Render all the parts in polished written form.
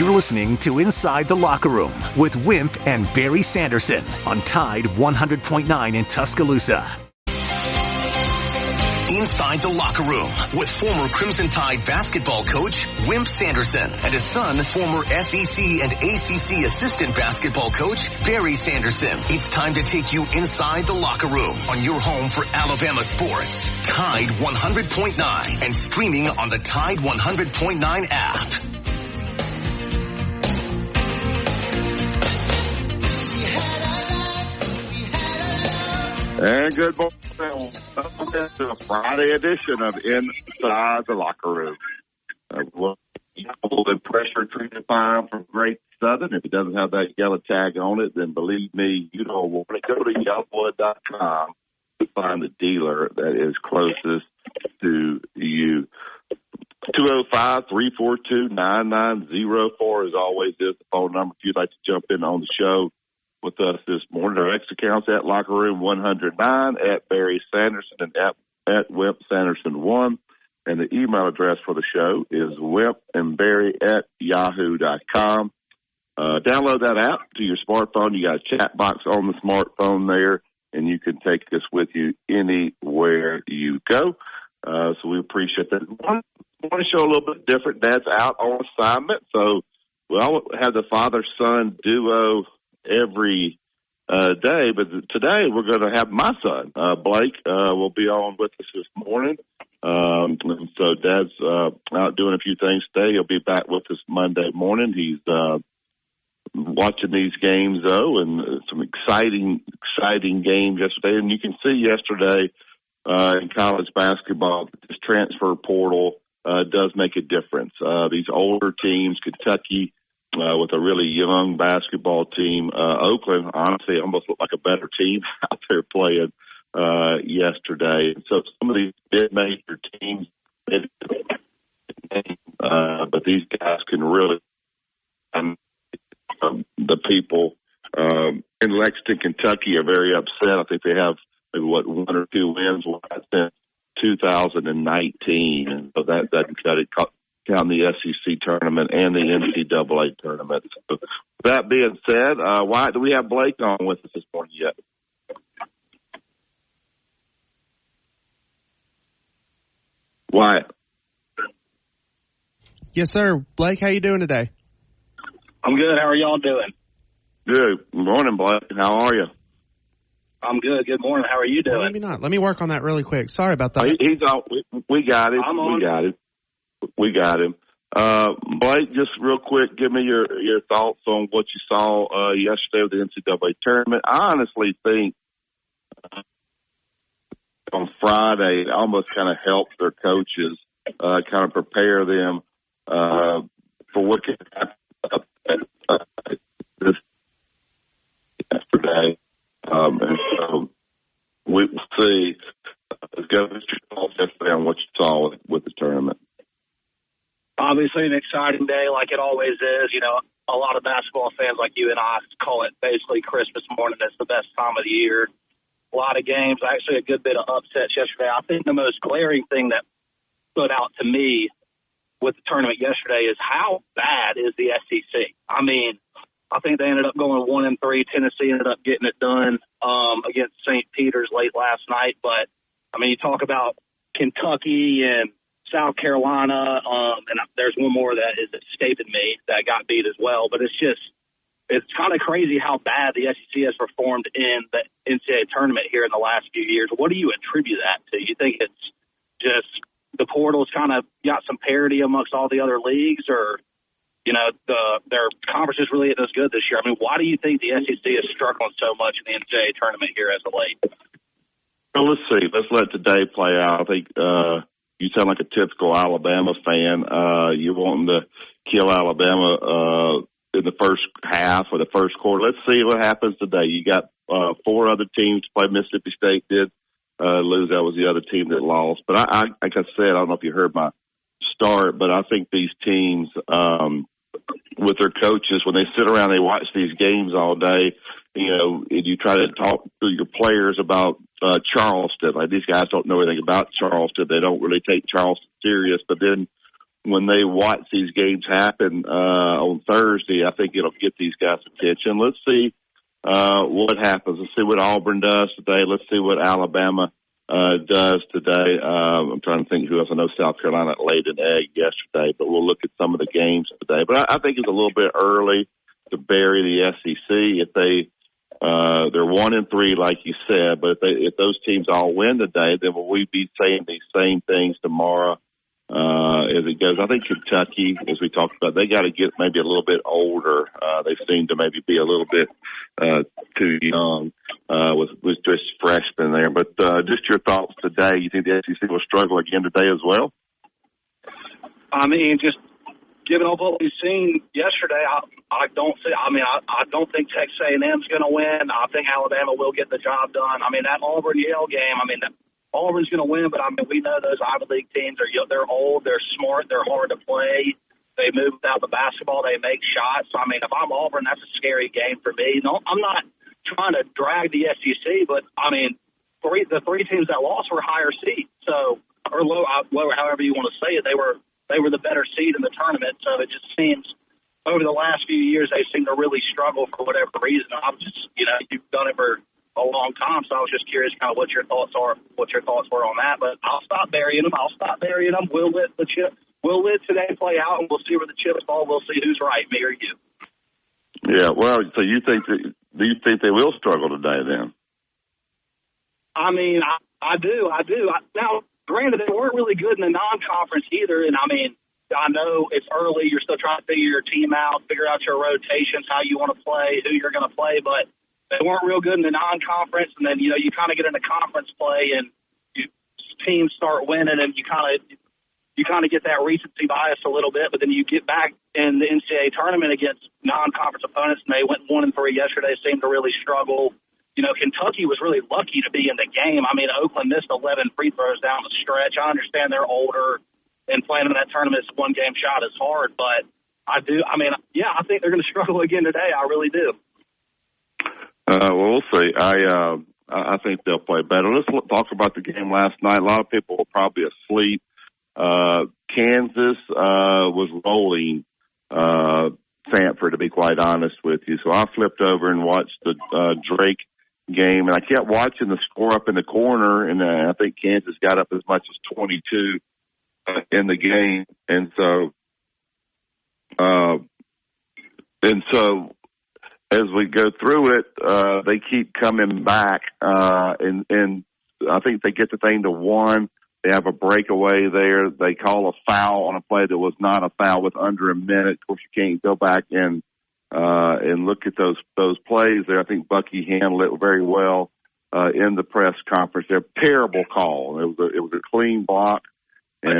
You're listening to Inside the Locker Room with Wimp and Barry Sanderson on Tide 100.9 in Tuscaloosa. Inside the Locker Room with former Crimson Tide basketball coach Wimp Sanderson and his son, former SEC and ACC assistant basketball coach Barry Sanderson. It's time to take you inside the locker room on your home for Alabama sports. Tide 100.9 and streaming on the Tide 100.9 app. And good morning. Welcome to a Friday edition of Inside the Locker Room. The pressure treated fine from Great Southern. If it doesn't have that yellow tag on it, then believe me, you don't want to go to yellowwood.com to find the dealer that is closest to you. 205-342-9904 as always is the phone number if you'd like to jump in on the show with us this morning. Our X accounts at Locker Room 109, at Barry Sanderson, and at Wimp Sanderson 1. And the email address for the show is wimpandbarry@yahoo.com. Download that app to your smartphone. You got a chat box on the smartphone there, and you can take this with you anywhere you go. So we appreciate that. I want to show a little bit different. Dad's out on assignment, so we'll have the father-son duo every day, but today we're going to have my son, Blake, will be on with us this morning. So Dad's out doing a few things today. He'll be back with us Monday morning. He's watching these games, though, and some exciting games yesterday. And you can see yesterday in college basketball, this transfer portal does make a difference. These older teams, Kentucky, with a really young basketball team. Oakland, honestly, almost looked like a better team out there playing yesterday. So some of these mid-major teams, but these guys can really the people in Lexington, Kentucky are very upset. I think they have maybe, one or two wins since 2019. And so that doesn't cut it. Count the SEC tournament and the NCAA tournament. So that being said, why do we have Blake on with us this morning yet? Wyatt. Yes, sir. Blake, how you doing today? I'm good. How are y'all doing? Good. Good morning, Blake. How are you? I'm good. Good morning. How are you doing? Well, maybe not. Let me work on that really quick. Sorry about that. He's on. We got him. We got him. Blake, just real quick, give me your thoughts on what you saw yesterday with the NCAA tournament. I honestly think on Friday it almost kind of helped their coaches kind of prepare them for what could happen this yesterday. And so we will see. Let's go yesterday on what you saw with the tournament. Obviously an exciting day like it always is. You know, a lot of basketball fans like you and I call it basically Christmas morning. It's the best time of the year. A lot of games, actually a good bit of upsets yesterday. I think the most glaring thing that stood out to me with the tournament yesterday is how bad is the SEC. I mean, I think they ended up going 1-3. Tennessee ended up getting it done against St. Peter's late last night. But, I mean, you talk about Kentucky and South Carolina, and there's one more that is escaping me that got beat as well. But it's kind of crazy how bad the SEC has performed in the NCAA tournament here in the last few years. What do you attribute that to? You think it's just the portal's kind of got some parity amongst all the other leagues, or, you know, their conference is really as good this year? I mean, why do you think the SEC is struggling so much in the NCAA tournament here as of late? Well, let's see. Let's let today play out. I think you sound like a typical Alabama fan. You want them to kill Alabama in the first half or the first quarter. Let's see what happens today. You got four other teams to play. Mississippi State did lose. That was the other team that lost. But I like I said, I don't know if you heard my start, but I think these teams with their coaches, when they sit around, they watch these games all day, you know, and you try to talk to your players about Charleston. Like, these guys don't know anything about Charleston. They don't really take Charleston serious. But then when they watch these games happen on Thursday, I think it'll get these guys' attention. Let's see what happens. Let's see what Auburn does today. Let's see what Alabama does today. I'm trying to think who else. I know South Carolina laid an egg yesterday, but we'll look at some of the games today. But I think it's a little bit early to bury the SEC. If they're 1-3, like you said, but if those teams all win today, then will we be saying these same things tomorrow as it goes? I think Kentucky, as we talked about, they got to get maybe a little bit older. They seem to maybe be a little bit too young with just freshmen there. But just your thoughts today. You think the SEC will struggle again today as well? I mean, just given all what we've seen yesterday, I don't think Texas A&M's going to win. I think Alabama will get the job done. I mean, that Auburn-Yale game, Auburn's going to win, but we know those Ivy League teams they're old, they're smart, they're hard to play. They move without the basketball, they make shots. I mean, if I'm Auburn, that's a scary game for me. No, I'm not trying to drag the SEC, but the three teams that lost were higher seeds, or lower, however you want to say it. They were the better seed in the tournament. So it just seems over the last few years they seem to really struggle for whatever reason. I'm just, you've done it for a long time, so I was just curious kind of what your thoughts were on that. But I'll stop burying them. We'll let today play out, and we'll see where the chips fall. We'll see who's right, me or you. Yeah, well, so do you think they will struggle today then? I mean, I do. Now, granted, they weren't really good in the non-conference either, and I know it's early. You're still trying to figure your team out, figure out your rotations, how you want to play, who you're going to play, but they weren't real good in the non-conference, and then, you kind of get into conference play, and teams start winning, and you kind of get that recency bias a little bit, but then you get back in the NCAA tournament against non-conference opponents, and they went 1-3 yesterday, seemed to really struggle. Kentucky was really lucky to be in the game. Oakland missed 11 free throws down the stretch. I understand they're older, and playing in that tournament is one-game shot is hard, but I think they're going to struggle again today. I really do. Well, we'll see. I think they'll play better. Let's talk about the game last night. A lot of people were probably asleep. Kansas was rolling Stanford, to be quite honest with you. So I flipped over and watched the Drake game, and I kept watching the score up in the corner, and I think Kansas got up as much as 22 in the game. And so as we go through it, they keep coming back, and I think they get the thing to 1. They have a breakaway there. They call a foul on a play that was not a foul with under a minute. Of course, you can't go back and look at those plays there. I think Bucky handled it very well in the press conference. They're a terrible call. It was a clean block, and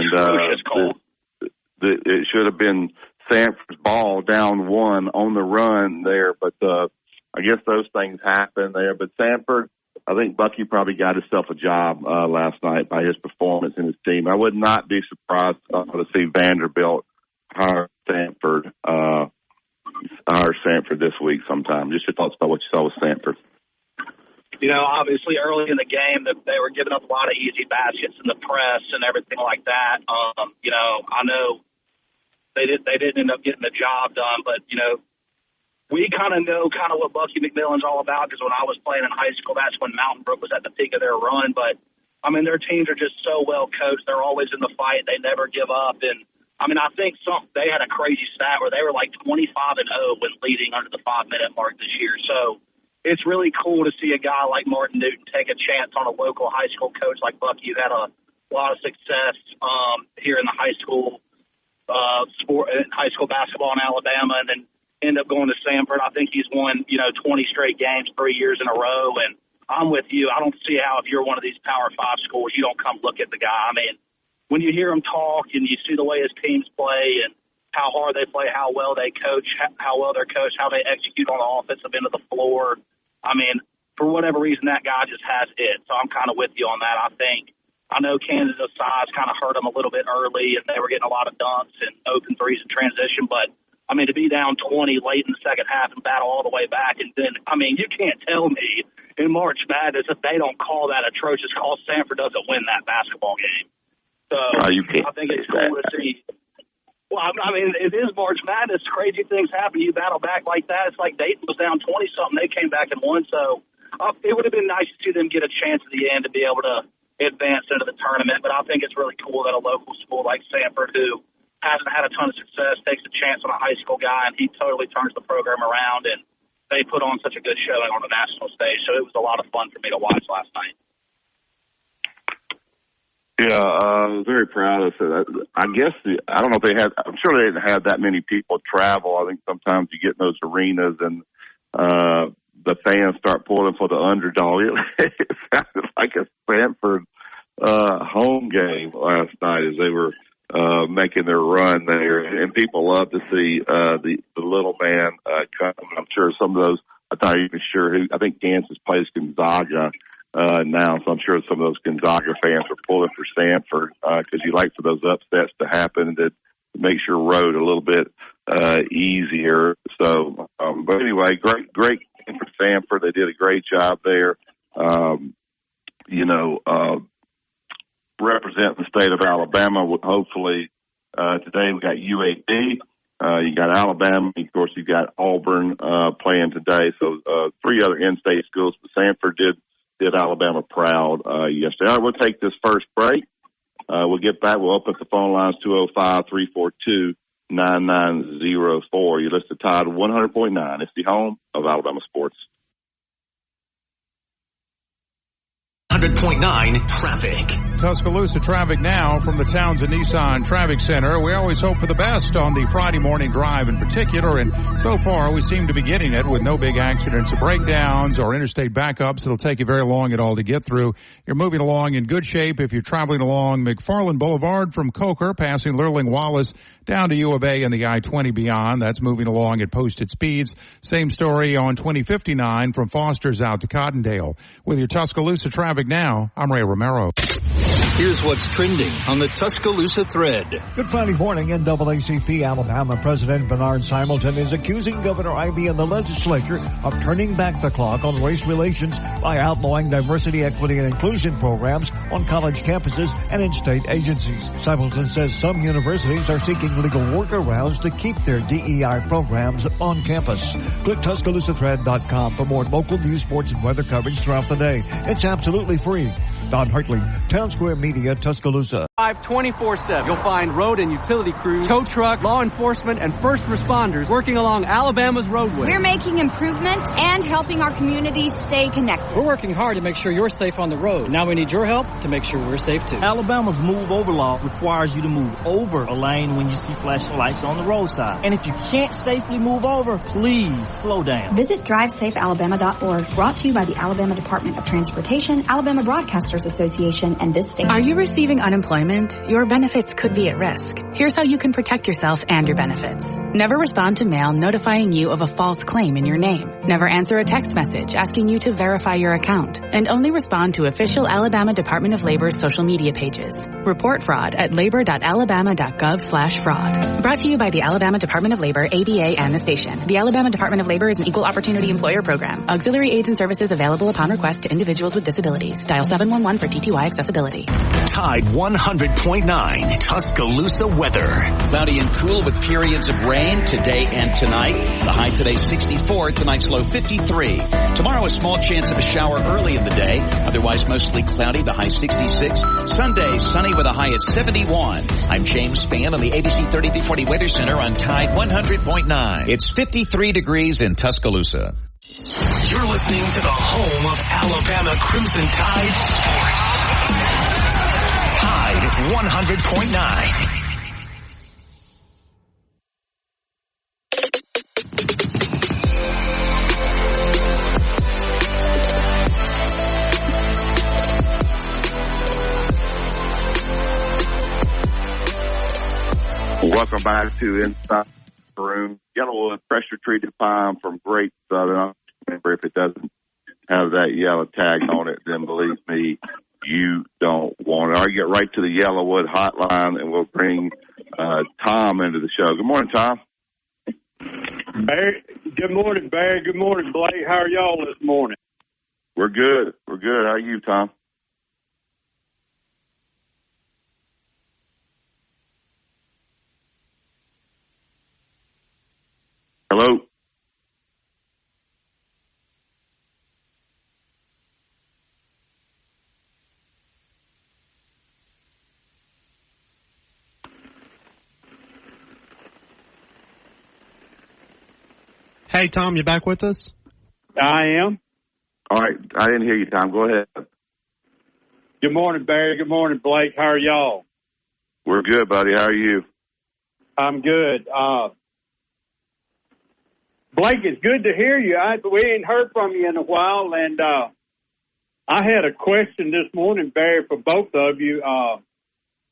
it should have been Stanford's ball down 1 on the run there. But I guess those things happen there. But Stanford, I think Bucky probably got himself a job last night by his performance in his team. I would not be surprised to see Vanderbilt hire Stanford this week sometime. Just your thoughts about what you saw with Stanford. Obviously early in the game that they were giving up a lot of easy baskets in the press and everything like that. I know they didn't end up getting the job done, but we kind of know what Bucky McMillan's all about, because when I was playing in high school, that's when Mountain Brook was at the peak of their run. But, their teams are just so well coached. They're always in the fight. They never give up. And, I think they had a crazy stat where they were like 25-0 when leading under the 5-minute mark this year. So it's really cool to see a guy like Martin Newton take a chance on a local high school coach like Bucky, who had a lot of success here in the high school high school basketball in Alabama, and then end up going to Stanford. I think he's won, 20 straight games 3 years in a row. And I'm with you. I don't see how, if you're one of these Power 5 schools, you don't come look at the guy. When you hear him talk and you see the way his teams play and how hard they play, how well they coach, how well they're coached, how they execute on the offensive end of the floor, for whatever reason, that guy just has it. So I'm kind of with you on that. I know Kansas' size kind of hurt them a little bit early, and they were getting a lot of dunks and open threes in transition, but to be down 20 late in the second half and battle all the way back. And then, you can't tell me in March Madness if they don't call that atrocious call, Stanford doesn't win that basketball game. So I think it's cool to see. Well, I mean, it is March Madness. Crazy things happen. You battle back like that. It's like Dayton was down 20-something. They came back and won. So it would have been nice to see them get a chance at the end to be able to advance into the tournament. But I think it's really cool that a local school like Sanford, who hasn't had a ton of success, takes a chance on a high school guy, and he totally turns the program around. And they put on such a good showing on the national stage. So it was a lot of fun for me to watch last night. Yeah, I'm very proud of it. I guess I don't know if they had. I'm sure they didn't have that many people travel. I think sometimes you get in those arenas and the fans start pulling for the underdog. It sounded like a Stanford home game last night as they were making their run there, and people love to see the little man come. I'm sure some of those. I'm not even sure who. I think Kansas plays Gonzaga now, so I'm sure some of those Gonzaga fans are pulling for Stanford because you like for those upsets to happen and to make your road a little bit easier. So, but anyway, great game for Stanford. They did a great job there. Representing the state of Alabama. Hopefully, today we got UAB. You got Alabama. Of course, you got Auburn playing today. So 3 other in-state schools. But Sanford did Alabama proud yesterday. All right, we'll take this first break. We'll get back. We'll open up the phone lines 205-342-9904. You listen to Tide 100.9. It's the home of Alabama sports. 100.9 traffic. Tuscaloosa traffic now from the Townsend Nissan Traffic Center. We always hope for the best on the Friday morning drive in particular, and so far we seem to be getting it with no big accidents or breakdowns or interstate backups. It'll take you very long at all to get through. You're moving along in good shape if you're traveling along McFarland Boulevard from Coker, passing Lurling Wallace down to U of A and the I-20 beyond. That's moving along at posted speeds. Same story on 2059 from Foster's out to Cottondale. With your Tuscaloosa traffic now, I'm Ray Romero. Here's what's trending on the Tuscaloosa thread. Good Friday morning. NAACP Alabama President Bernard Simulton is accusing Governor Ivey and the legislature of turning back the clock on race relations by outlawing diversity, equity, and inclusion programs on college campuses and in state agencies. Simulton says some universities are seeking legal workarounds to keep their DEI programs on campus. Click TuscaloosaThread.com for more local news, sports, and weather coverage throughout the day. It's absolutely free. Don Hartley, Town Square Media, Tuscaloosa. 24/7. You'll find road and utility crews, tow truck, law enforcement, and first responders working along Alabama's roadway. We're making improvements and helping our communities stay connected. We're working hard to make sure you're safe on the road. Now we need your help to make sure we're safe too. Alabama's move over law requires you to move over a lane when you see flashing lights on the roadside. And if you can't safely move over, please slow down. Visit DriveSafeAlabama.org, brought to you by the Alabama Department of Transportation, Alabama Broadcasters Association, and this station. Are you receiving unemployment? Your benefits could be at risk. Here's how you can protect yourself and your benefits. Never respond to mail notifying you of a false claim in your name. Never answer a text message asking you to verify your account. And only respond to official Alabama Department of Labor's social media pages. Report fraud at labor.alabama.gov/fraud. Brought to you by the Alabama Department of Labor, ABA, and the station. The Alabama Department of Labor is an equal opportunity employer program. Auxiliary aids and services available upon request to individuals with disabilities. Dial 711 for TTY accessibility. Tide 100.9 Tuscaloosa weather. Cloudy and cool with periods of rain today and tonight. The high today 64, tonight's low 53. Tomorrow a small chance of a shower early in the day. Otherwise mostly cloudy, the high 66. Sunday sunny with a high at 71. I'm James Spann on the ABC 3340 Weather Center on Tide 100.9. It's 53 degrees in Tuscaloosa. You're listening to the home of Alabama Crimson Tide Sports. Tide 100.9. Welcome back to Inside the Room. Yellowwood pressure treated pine from Great Southern. Remember, if it doesn't have that yellow tag on it, then believe me, you don't want it. All right, get right to the Yellowwood hotline, and we'll bring Tom into the show. Good morning, Tom. Barry. Good morning, Barry. Good morning, Blake. How are y'all this morning? We're good. We're good. How are you, Tom? Hey, Tom, you back with us? I am. All right. I didn't hear you, Tom. Go ahead. Good morning, Barry. Good morning, Blake. How are y'all? We're good, buddy. How are you? I'm good. Blake, it's good to hear you. We ain't heard from you in a while, and I had a question this morning, Barry, for both of you.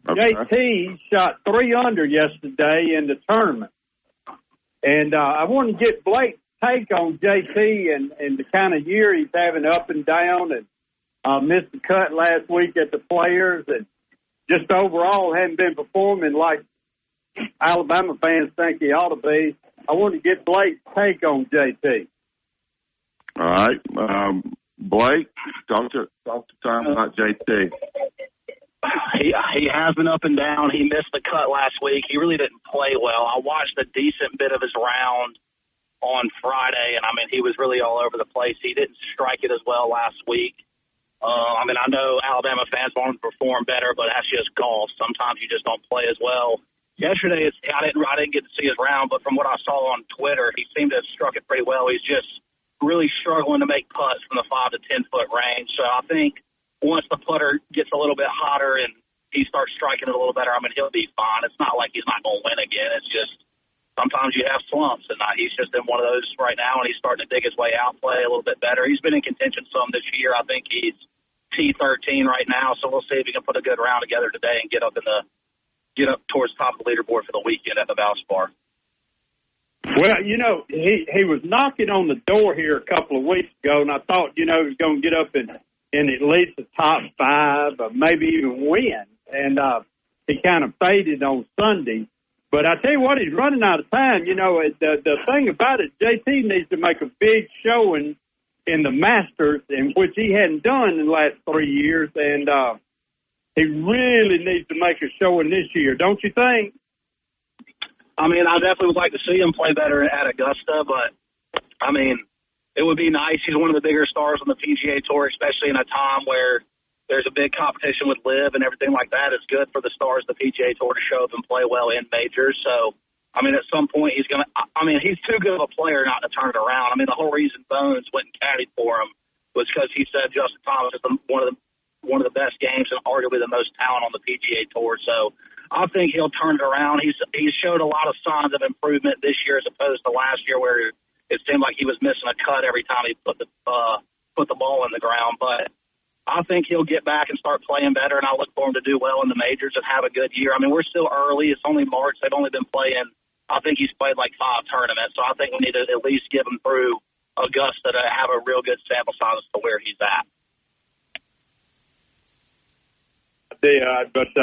Okay. JT shot 3 under yesterday in the tournament, and I want to get Blake's take on JT and the kind of year he's having up and down, and missed the cut last week at the Players, and just overall hadn't been performing like Alabama fans think he ought to be. I want to get Blake's take on JT. All right. Blake, talk to Tom about JT. He has been up and down. He missed the cut last week. He really didn't play well. I watched a decent bit of his round on Friday, and, he was really all over the place. He didn't strike it as well last week. I know Alabama fans want him to perform better, but that's just golf. Sometimes you just don't play as well. Yesterday, I didn't get to see his round, but from what I saw on Twitter, he seemed to have struck it pretty well. He's just really struggling to make putts from the 5 to 10 foot range. So I think once the putter gets a little bit hotter and he starts striking it a little better, he'll be fine. It's not like he's not going to win again. It's just sometimes you have slumps, and he's just in one of those right now, and he's starting to dig his way out, play a little bit better. He's been in contention some this year. I think he's T13 right now, so we'll see if he can put a good round together today and get up towards the top of the leaderboard for the weekend at the Valspar. Well, he was knocking on the door here a couple of weeks ago, and I thought, he was going to get up in at least the top 5, or maybe even win. And he kind of faded on Sunday. But I tell you what, he's running out of time. The thing about it, JT needs to make a big showing in the Masters, in which he hadn't done in the last 3 years, and he really needs to make a showing this year, don't you think? I definitely would like to see him play better at Augusta, but, it would be nice. He's one of the bigger stars on the PGA Tour, especially in a time where there's a big competition with LIV and everything like that. It's good for the stars of the PGA Tour to show up and play well in majors. So, at some point he's going to – he's too good of a player not to turn it around. The whole reason Bones went and caddied for him was because he said Justin Thomas is one of the best games and arguably the most talent on the PGA Tour. So I think he'll turn it around. He's showed a lot of signs of improvement this year as opposed to last year where it seemed like he was missing a cut every time he put the ball in the ground. But I think he'll get back and start playing better, and I look for him to do well in the majors and have a good year. We're still early. It's only March. They've only been playing – I think he's played like 5 tournaments. So I think we need to at least give him through Augusta to have a real good sample size as to where he's at. Yeah, but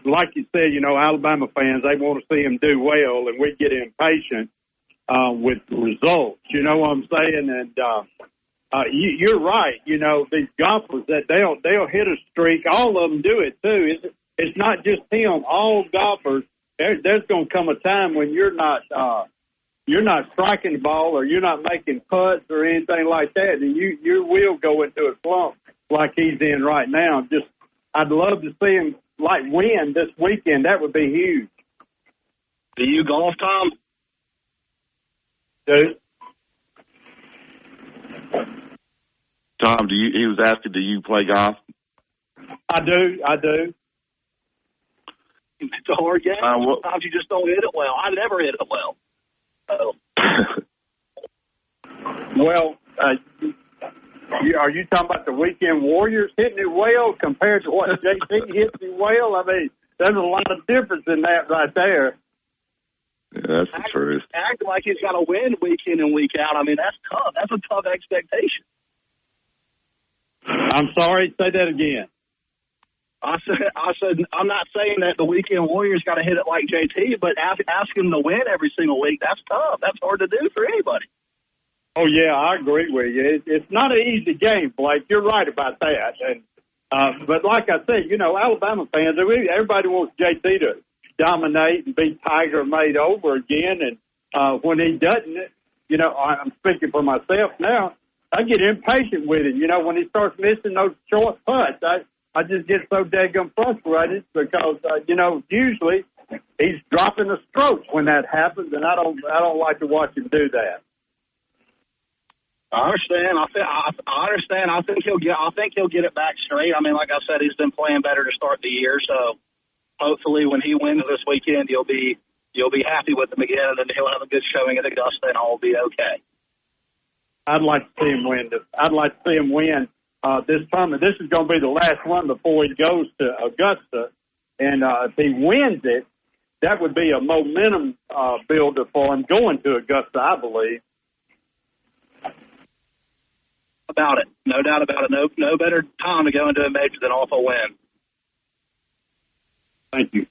like you said, Alabama fans, they want to see him do well, and we get impatient with results. You know what I'm saying? And you're right. These golfers that they'll hit a streak. All of them do it too. It's not just him. All golfers. There's going to come a time when you're not striking the ball or you're not making putts or anything like that, and you will go into a slump like he's in right now. I'd love to see him win this weekend. That would be huge. Do you golf, Tom? Tom, he was asking, do you play golf? I do. It's a hard game. Sometimes you just don't hit it well. I never hit it well. Well, are you talking about the weekend Warriors hitting it well compared to what JT hits it well? There's a lot of difference in that right there. Yeah, that's the truth. Acting like he's got to win week in and week out. That's tough. That's a tough expectation. I'm sorry. Say that again. I said, I'm not saying that the weekend Warriors got to hit it like JT, but ask him to win every single week. That's tough. That's hard to do for anybody. Oh, yeah, I agree with you. It's not an easy game, Blake. You're right about that. And but like I said, Alabama fans, everybody wants JT to dominate and be Tiger made over again. And when he doesn't, I'm speaking for myself now, I get impatient with him. When he starts missing those short putts, I just get so daggum frustrated because, usually he's dropping the strokes when that happens, and I don't like to watch him do that. I understand. I understand. I think he'll get it back straight. I mean, like I said, he's been playing better to start the year. So hopefully, when he wins this weekend, you'll be happy with him again, and then he'll have a good showing at Augusta, and all will be okay. I'd like to see him win. This tournament. This is going to be the last one before he goes to Augusta, and if he wins it, that would be a momentum builder for him going to Augusta, I believe. About it. No doubt about it. No better time to go into a major than off a win. Thank you.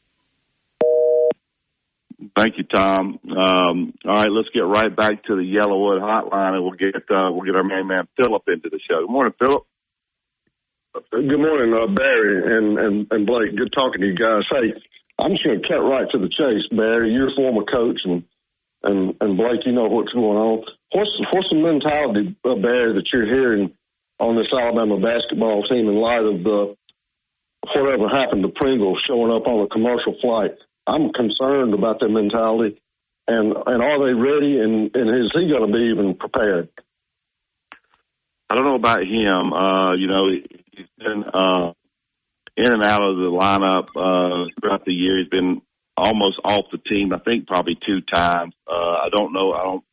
Thank you, Tom. All right, let's get right back to the Yellowwood hotline, and we'll get our main man Philip into the show. Good morning, Philip. Good morning, Barry and Blake. Good talking to you guys. Hey, I'm just going to cut right to the chase, Barry. You're a former coach, and Blake, you know what's going on. What's the mentality, Barry, that you're hearing on this Alabama basketball team in light of whatever happened to Pringle showing up on a commercial flight? I'm concerned about their mentality, and are they ready, and is he going to be even prepared? I don't know about him. He's been in and out of the lineup throughout the year. He's been almost off the team, I think probably 2 times. I don't know. I don't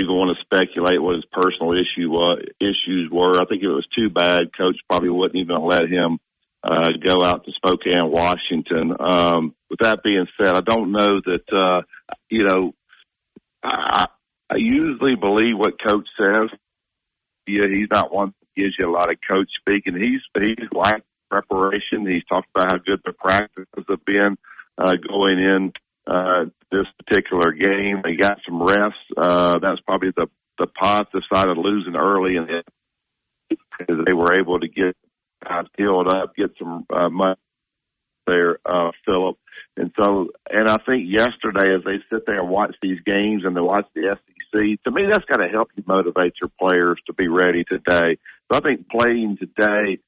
even want to speculate what his personal issues were. I think if it was too bad, Coach probably wouldn't even let him go out to Spokane, Washington. With that being said, I don't know that, I usually believe what Coach says. Yeah, he's not one that gives you a lot of coach speak, and he's like preparation. He's talked about how good the practices have been going in this particular game. They got some rest. That's probably the positive side of losing early, and they were able to get healed up, get some money there, Philip. And I think yesterday, as they sit there and watch these games and they watch the SEC, to me, that's got to help you motivate your players to be ready today. So I think playing today,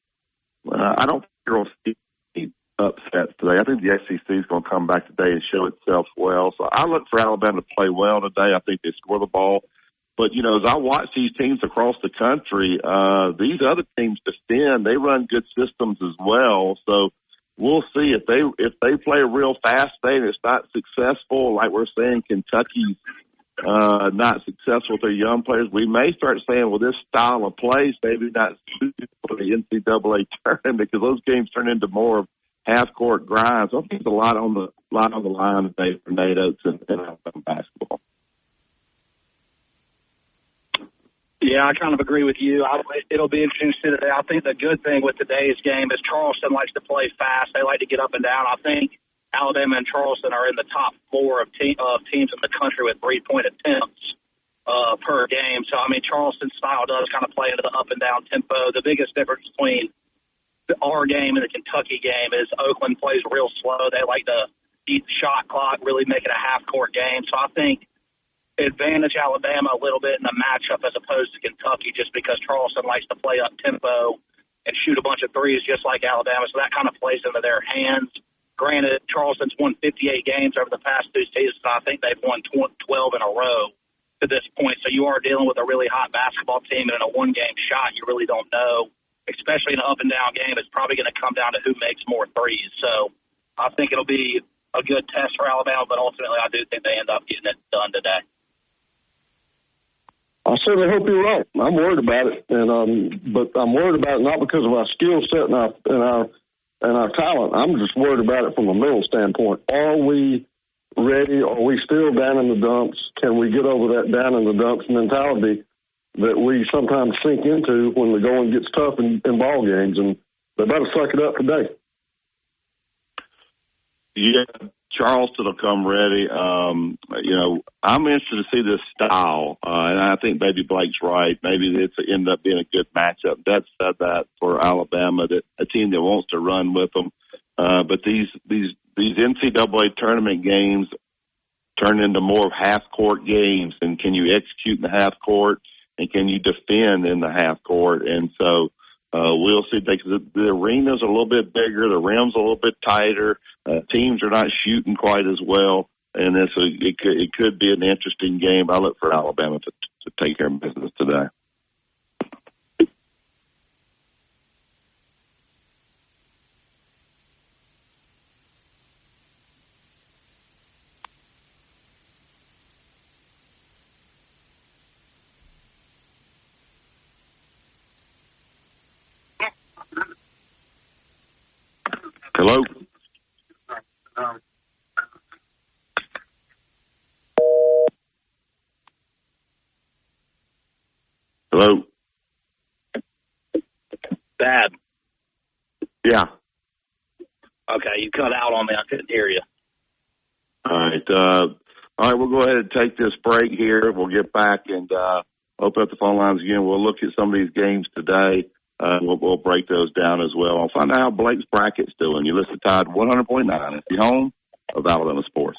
I don't think you're going to see upsets today. I think the SEC is going to come back today and show itself well. So I look for Alabama to play well today. I think they score the ball. But, as I watch these teams across the country, these other teams defend. They run good systems as well. So we'll see if they play a real fast thing. It's not successful, like we're saying Kentucky's not successful with their young players. We may start saying, well, this style of play is maybe not suited for the NCAA tournament because those games turn into more of half-court grinds. I think there's a lot on the line today for Nate Oates and Alabama basketball. Yeah, I kind of agree with you. It'll be interesting to see today. I think the good thing with today's game is Charleston likes to play fast. They like to get up and down. I think Alabama and Charleston are in the top 4 of teams in the country with 3-point attempts per game. So, Charleston's style does kind of play into the up-and-down tempo. The biggest difference between our game and the Kentucky game is Oakland plays real slow. They like to eat the shot clock, really make it a half-court game. So I think advantage Alabama a little bit in the matchup as opposed to Kentucky just because Charleston likes to play up tempo and shoot a bunch of threes just like Alabama. So that kind of plays into their hands. Granted, Charleston's won 58 games over the past 2 seasons. I think they've won 12 in a row to this point. So you are dealing with a really hot basketball team, and in a one-game shot, you really don't know, especially in an up-and-down game. It's probably going to come down to who makes more threes. So I think it'll be a good test for Alabama, but ultimately I do think they end up getting it done today. I certainly hope you're right. I'm worried about it, but I'm worried about it not because of our skill set and our talent. I'm just worried about it from a mental standpoint. Are we ready? Are we still down in the dumps? Can we get over that down in the dumps mentality that we sometimes sink into when the going gets tough in ball games? And they better suck it up today. Yeah, Charleston will come ready. I'm interested to see this style, and I think maybe Blake's right. Maybe it's end up being a good matchup. Dad said that for Alabama, that a team that wants to run with them. But these NCAA tournament games turn into more of half-court games, and can you execute in the half-court, and can you defend in the half-court? And so we'll see. The arenas are a little bit bigger, the rim's a little bit tighter, teams are not shooting quite as well, and it could be an interesting game. I look for Alabama to take care of business today. Hello? Hello? Bad. Yeah. Okay, you cut out on me. I couldn't hear you. All right, we'll go ahead and take this break here. We'll get back and open up the phone lines again. We'll look at some of these games today. We'll break those down as well. I'll find out how Blake's bracket's doing. You listen to Tide 100.9. It's the home of Alabama sports.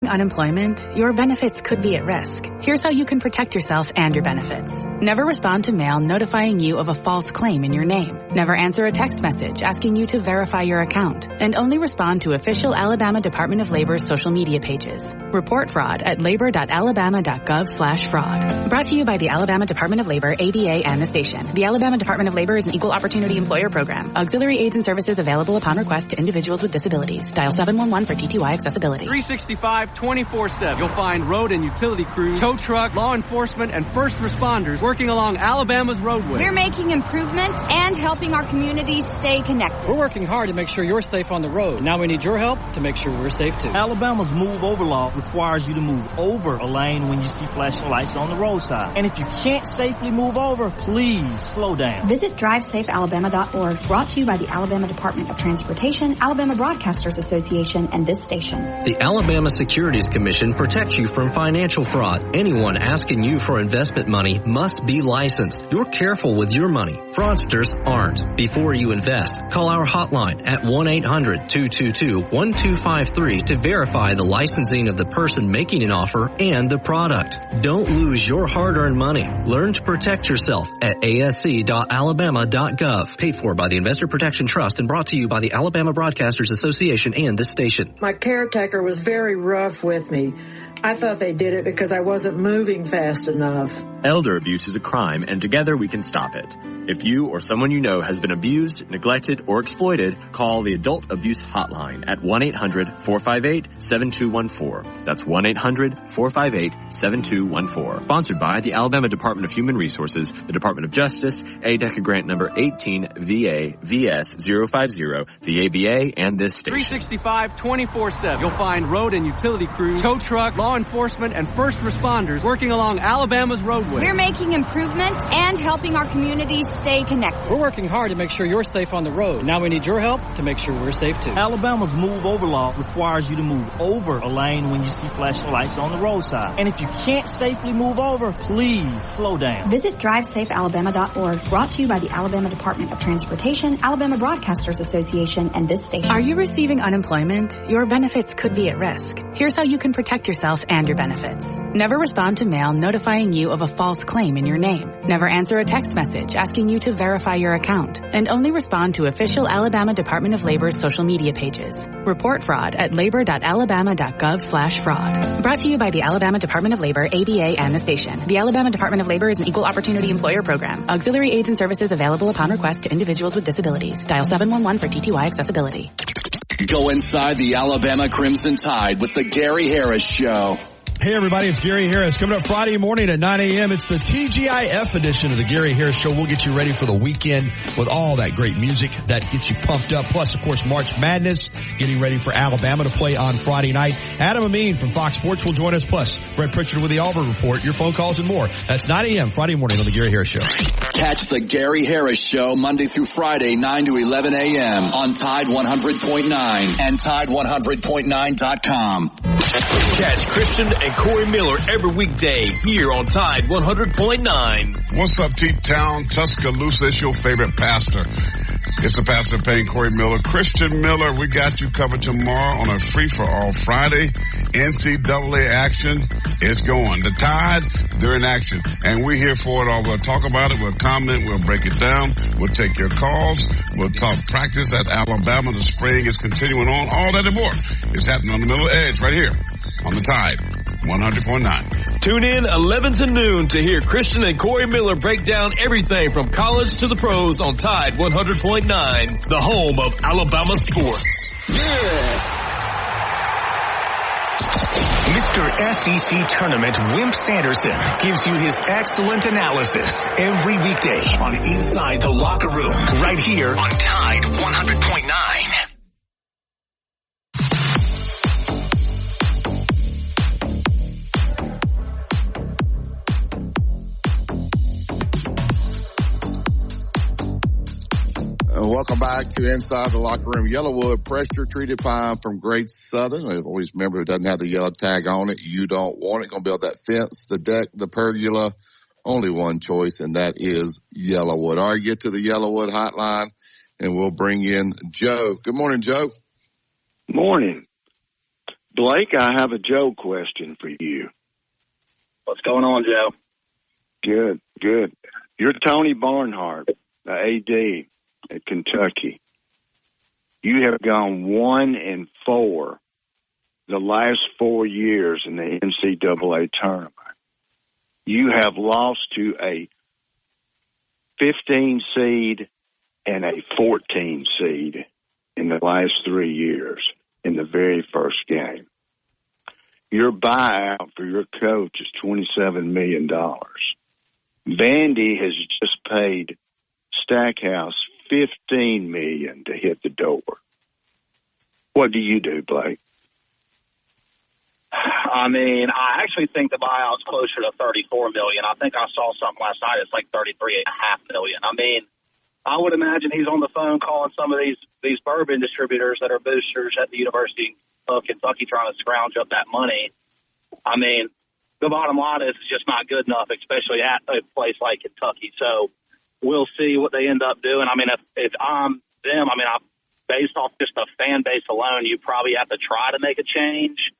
Unemployment, your benefits could be at risk. Here's how you can protect yourself and your benefits. Never respond to mail notifying you of a false claim in your name. Never answer a text message asking you to verify your account. And only respond to official Alabama Department of Labor's social media pages. Report fraud at labor.alabama.gov/fraud. Brought to you by the Alabama Department of Labor, ABA, and the station. The Alabama Department of Labor is an equal opportunity employer program. Auxiliary aids and services available upon request to individuals with disabilities. Dial 711 for TTY accessibility. 365-24/7. You'll find road and utility crews, tow truck, law enforcement, and first responders working along Alabama's roadway. We're making improvements and helping our communities stay connected. We're working hard to make sure you're safe on the road. Now we need your help to make sure we're safe too. Alabama's move over law requires you to move over a lane when you see flashing lights on the roadside. And if you can't safely move over, please slow down. Visit DriveSafeAlabama.org, brought to you by the Alabama Department of Transportation, Alabama Broadcasters Association, and this station. The Alabama Securities Commission protects you from financial fraud. Anyone asking you for investment money must be licensed. You're careful with your money. Fraudsters aren't. Before you invest, call our hotline at 1-800-222-1253 to verify the licensing of the person making an offer and the product. Don't lose your hard-earned money. Learn to protect yourself at asc.alabama.gov. Paid for by the Investor Protection Trust and brought to you by the Alabama Broadcasters Association and this station. My caretaker was very rough with me. I thought they did it because I wasn't moving fast enough. Elder abuse is a crime, and together we can stop it. If you or someone you know has been abused, neglected, or exploited, call the Adult Abuse Hotline at 1-800-458-7214. That's 1-800-458-7214. Sponsored by the Alabama Department of Human Resources, the Department of Justice, ADECA grant number 18VA-VS050, the ABA, and this station. 365-24/7. You'll find road and utility crews, tow truck, law enforcement, and first responders working along Alabama's roadway. We're making improvements and helping our communities stay connected. We're working hard to make sure you're safe on the road. Now we need your help to make sure we're safe too. Alabama's move over law requires you to move over a lane when you see flashing lights on the roadside. And if you can't safely move over, please slow down. Visit DriveSafeAlabama.org, brought to you by the Alabama Department of Transportation, Alabama Broadcasters Association, and this station. Are you receiving unemployment? Your benefits could be at risk. Here's how you can protect yourself and your benefits. Never respond to mail notifying you of a false claim in your name. Never answer a text message asking you to verify your account. And only respond to official Alabama Department of Labor's social media pages. Report fraud at labor.alabama.gov/fraud. Brought to you by the Alabama Department of Labor, ABA, and the station. The Alabama Department of Labor is an equal opportunity employer program. Auxiliary aids and services available upon request to individuals with disabilities. Dial 711 for TTY accessibility. Go inside the Alabama Crimson Tide with the Gary Harris Show. Hey everybody, it's Gary Harris. Coming up Friday morning at 9 a.m., it's the TGIF edition of the Gary Harris Show. We'll get you ready for the weekend with all that great music that gets you pumped up. Plus, of course, March Madness, getting ready for Alabama to play on Friday night. Adam Amin from Fox Sports will join us. Plus, Brett Pritchard with the Auburn Report, your phone calls and more. That's 9 a.m. Friday morning on the Gary Harris Show. Catch the Gary Harris Show Monday through Friday, 9 to 11 a.m. on Tide 100.9 and Tide100.9.com. Catch Christian and Corey Miller every weekday here on Tide 100.9. What's up, T-Town? Tuscaloosa, it's your favorite pastor. It's the pastor paying Corey Miller. Christian Miller, we got you covered tomorrow on a free-for-all Friday. NCAA action is going. The Tide, they're in action. And we're here for it all. We'll talk about it. We'll comment. We'll break it down. We'll take your calls. We'll talk practice at Alabama. The spring is continuing on. All that and more is happening on the Middle Edge right here on the Tide 100.9. Tune in 11 to noon to hear Christian and Corey Miller break down everything from college to the pros on Tide 100.9, the home of Alabama sports. Yeah. Mr. SEC Tournament Wimp Sanderson gives you his excellent analysis every weekday on Inside the Locker Room, right here on Tide 100.9. Welcome back to Inside the Locker Room. Yellowwood pressure treated pine from Great Southern. I've always remember it doesn't have the yellow tag on it. You don't want it. Going to build that fence, the deck, the pergola. Only one choice, and that is Yellowwood. All right, get to the Yellowwood hotline, and we'll bring in Joe. Good morning, Joe. Morning. Blake, I have a Joe question for you. What's going on, Joe? Good, good. You're Tony Barnhart, the AD at Kentucky. You have gone 1-4 the last 4 years in the NCAA tournament. You have lost to a 15 seed and a 14 seed in the last 3 years in the very first game. Your buyout for your coach is $27 million. Vandy has just paid Stackhouse $15 million to hit the door. What do you do, Blake? I mean, I actually think the buyout's closer to $34 million. I think I saw something last night. It's like $33.5 million. I mean, I would imagine he's on the phone calling some of these bourbon distributors that are boosters at the University of Kentucky trying to scrounge up that money. I mean, the bottom line is it's just not good enough, especially at a place like Kentucky. So we'll see what they end up doing. I mean, if I'm them, I mean, based off just the fan base alone, you probably have to try to make a change.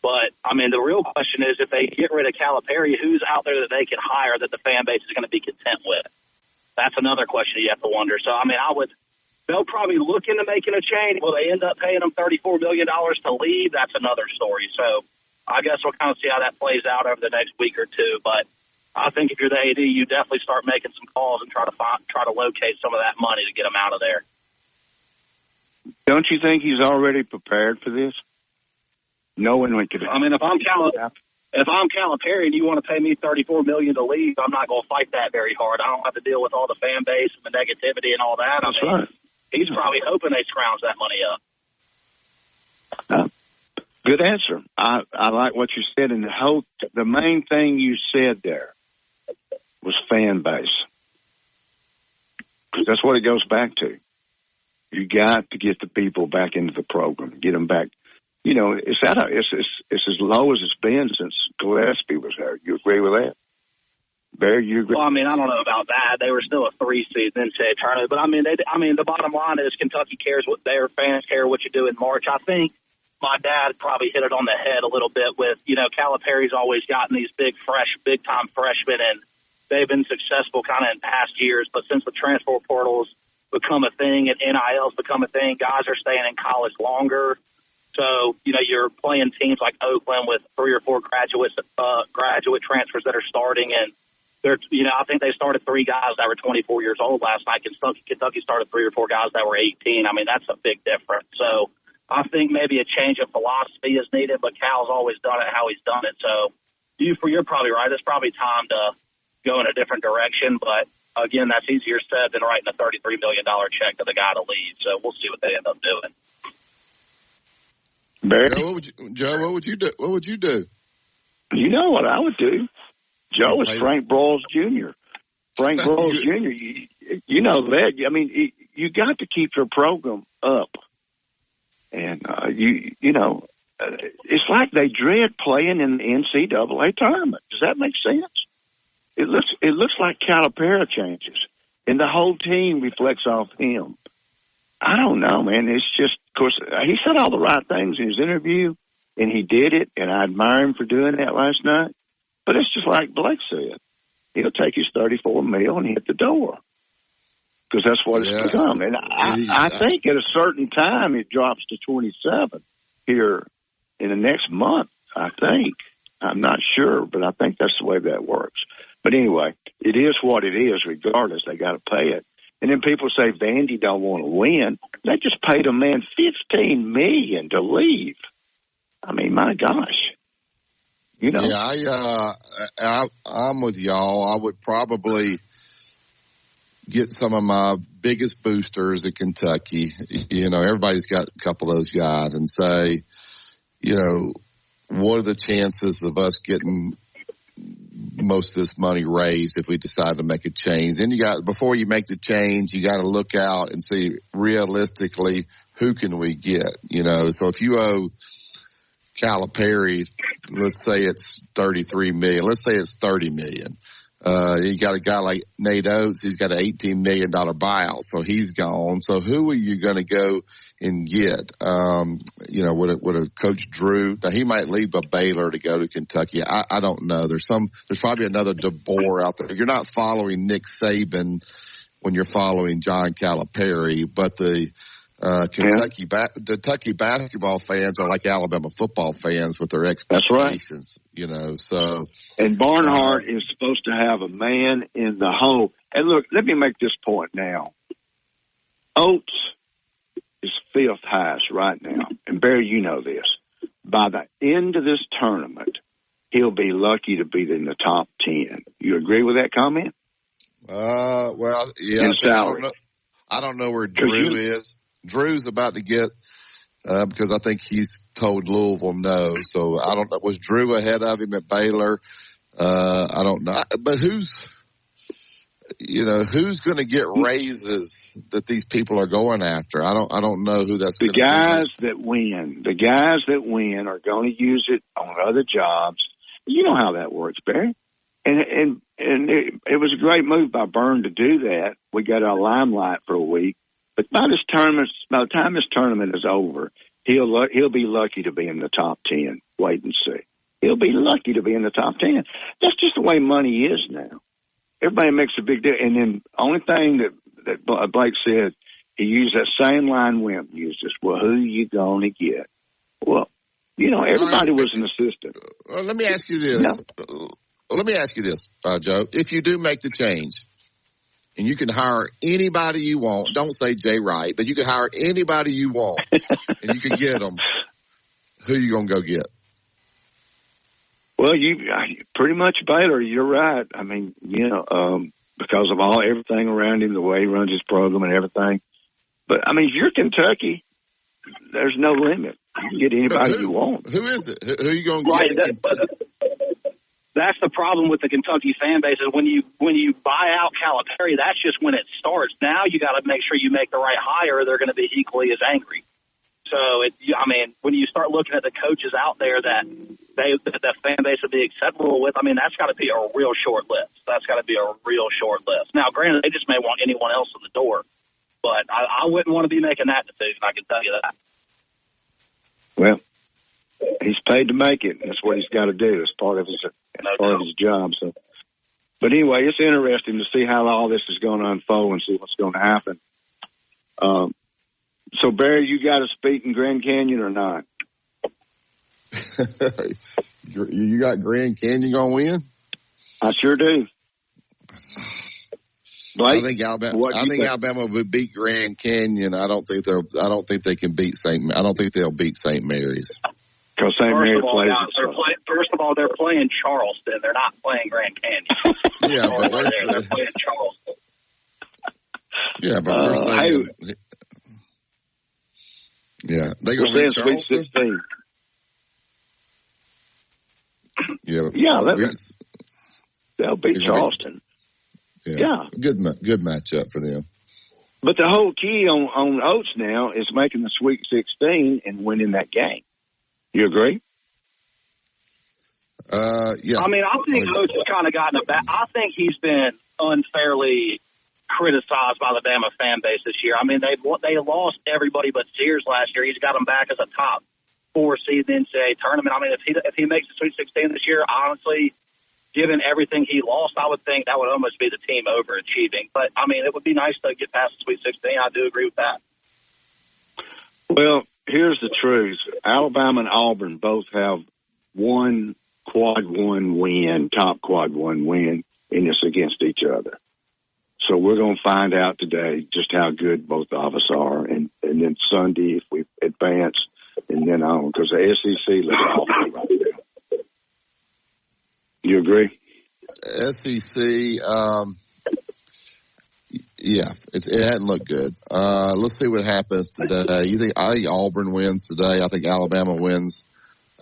But, I mean, the real question is if they get rid of Calipari, who's out there that they can hire that the fan base is going to be content with? That's another question you have to wonder. So, I mean, they'll probably look into making a change. Will they end up paying them $34 million to leave? That's another story. So I guess we'll kind of see how that plays out over the next week or two. But I think if you're the AD, you definitely start making some calls and try to locate some of that money to get them out of there. Don't you think he's already prepared for this? Knowing what could. I mean, if I'm Calipari and you want to pay me $34 million to leave, I'm not going to fight that very hard. I don't have to deal with all the fan base and the negativity and all that. That's right. He's probably hoping they scrounge that money up. Good answer. I like what you said, and the main thing you said there was fan base. That's what it goes back to. You got to get the people back into the program, get them back. You know, it's as low as it's been since Gillespie was there. You agree with that? Barry, you agree? Well, I mean, I don't know about that. They were still a 3 seed in NCAA tournament, but I mean, the bottom line is Kentucky cares what their fans care what you do in March. I think my dad probably hit it on the head a little bit with, you know, Calipari's always gotten these big time freshmen, and they've been successful kind of in past years. But since the transfer portal's become a thing and NIL's become a thing, guys are staying in college longer. So, you know, you're playing teams like Oakland with 3 or 4 graduate transfers that are starting, and they're, you know, I think they started 3 guys that were 24 years old last night. Kentucky started 3 or 4 guys that were 18. I mean, that's a big difference. So I think maybe a change of philosophy is needed, but Cal's always done it how he's done it. So you're probably right. It's probably time to go in a different direction, but again, that's easier said than writing a $33 million check to the guy to leave. So we'll see what they end up doing. Joe, what would you do? What would you do? You know what I would do. Joe is Frank Broyles Jr. Frank Broyles Jr. You know that. I mean, you got to keep your program up, and you know, it's like they dread playing in the NCAA tournament. Does that make sense? It looks like Calipari changes, and the whole team reflects off him. I don't know, man. It's just, of course, he said all the right things in his interview, and he did it, and I admire him for doing that last night. But it's just like Blake said. He'll take his $34 million and hit the door, because that's what it's become. And I think at a certain time it drops to 27 here in the next month, I think. I'm not sure, but I think that's the way that works. But anyway, it is what it is regardless. They got to pay it. And then people say Vandy don't want to win. They just paid a man $15 million to leave. I mean, my gosh. You know. Yeah, I'm with y'all. I would probably get some of my biggest boosters in Kentucky. You know, everybody's got a couple of those guys, and say, you know, what are the chances of us getting most of this money raised if we decide to make a change? Then before you make the change, you got to look out and see realistically who can we get. You know, so if you owe Calipari, let's say it's $33 million. Let's say it's $30 million. You got a guy like Nate Oates, who's got an $18 million buyout, so he's gone. So who are you going to go and get? You know, would a Coach Drew? Now he might leave a Baylor to go to Kentucky. I don't know. There's probably another DeBoer out there. You're not following Nick Saban when you're following John Calipari, but the Kentucky basketball fans are like Alabama football fans with their expectations. That's right. You know, so. And Barnhart is supposed to have a man in the hole. And look, let me make this point now. Oates is fifth highest right now. And Barry, you know this. By the end of this tournament, he'll be lucky to be in the top 10. You agree with that comment? Well, yeah. In salary. I don't know where Drew is. Drew's about to get, because I think he's told Louisville no. So I don't know. Was Drew ahead of him at Baylor? I don't know. But who's going to get raises that these people are going after? I don't know who that's going to be. The guys that win are going to use it on other jobs. You know how that works, Barry. And it was a great move by Byrne to do that. We got our limelight for a week. But by the time this tournament is over, he'll be lucky to be in the top 10. Wait and see. He'll be lucky to be in the top 10. That's just the way money is now. Everybody makes a big deal. And then the only thing that Blake said, he used that same line Wimp used is, well, who you going to get? Well, you know, everybody was an assistant. Let me ask you this. Let me ask you this, Joe. If you do make the change, and you can hire anybody you want. Don't say Jay Wright, but you can hire anybody you want, and you can get them. Who you going to go get? Well, you pretty much Baylor. You're right. I mean, you know, because of everything around him, the way he runs his program and everything. But I mean, if you're Kentucky, there's no limit. You can get anybody you want. Who is it? Who are you going to get? That's the problem with the Kentucky fan base is when you buy out Calipari, that's just when it starts. Now you got to make sure you make the right hire, or they're going to be equally as angry. So, when you start looking at the coaches out there that the fan base would be acceptable with, I mean, that's got to be a real short list. That's got to be a real short list. Now, granted, they just may want anyone else in the door, but I wouldn't want to be making that decision. I can tell you that. Well, he's paid to make it. That's what he's got to do. It's part of his job. So, but anyway, it's interesting to see how all this is going to unfold and see what's going to happen. So, Barry, you got to speak in Grand Canyon or not? You got Grand Canyon going to win? I sure do. Blake, I think Alabama would beat Grand Canyon. I don't think they can beat I don't think they'll beat St. Mary's. Because St. Mary's plays. First of all, they're playing Charleston. They're not playing Grand Canyon. Yeah, but they're playing Charleston. Yeah, but we're saying. Yeah, they gonna beat Charleston. They'll beat Charleston. Yeah. Good matchup for them. But the whole key on Oates now is making the Sweet 16 and winning that game. You agree? Yeah. I mean, I think Coach has kind of gotten I think he's been unfairly criticized by the Bama fan base this year. I mean, they lost everybody but Sears last year. He's got them back as a top 4 seed in the NCAA tournament. I mean, if he makes the Sweet 16 this year, honestly, given everything he lost, I would think that would almost be the team overachieving. But, I mean, it would be nice to get past the Sweet 16. I do agree with that. Well, here's the truth. Alabama and Auburn both have one quad 1 win, top quad 1 win, and it's against each other. So we're going to find out today just how good both of us are, and then Sunday if we advance, and then on, because the SEC looks awful right now. You agree? SEC, yeah, it hadn't looked good. Let's see what happens today. I think Auburn wins today. I think Alabama wins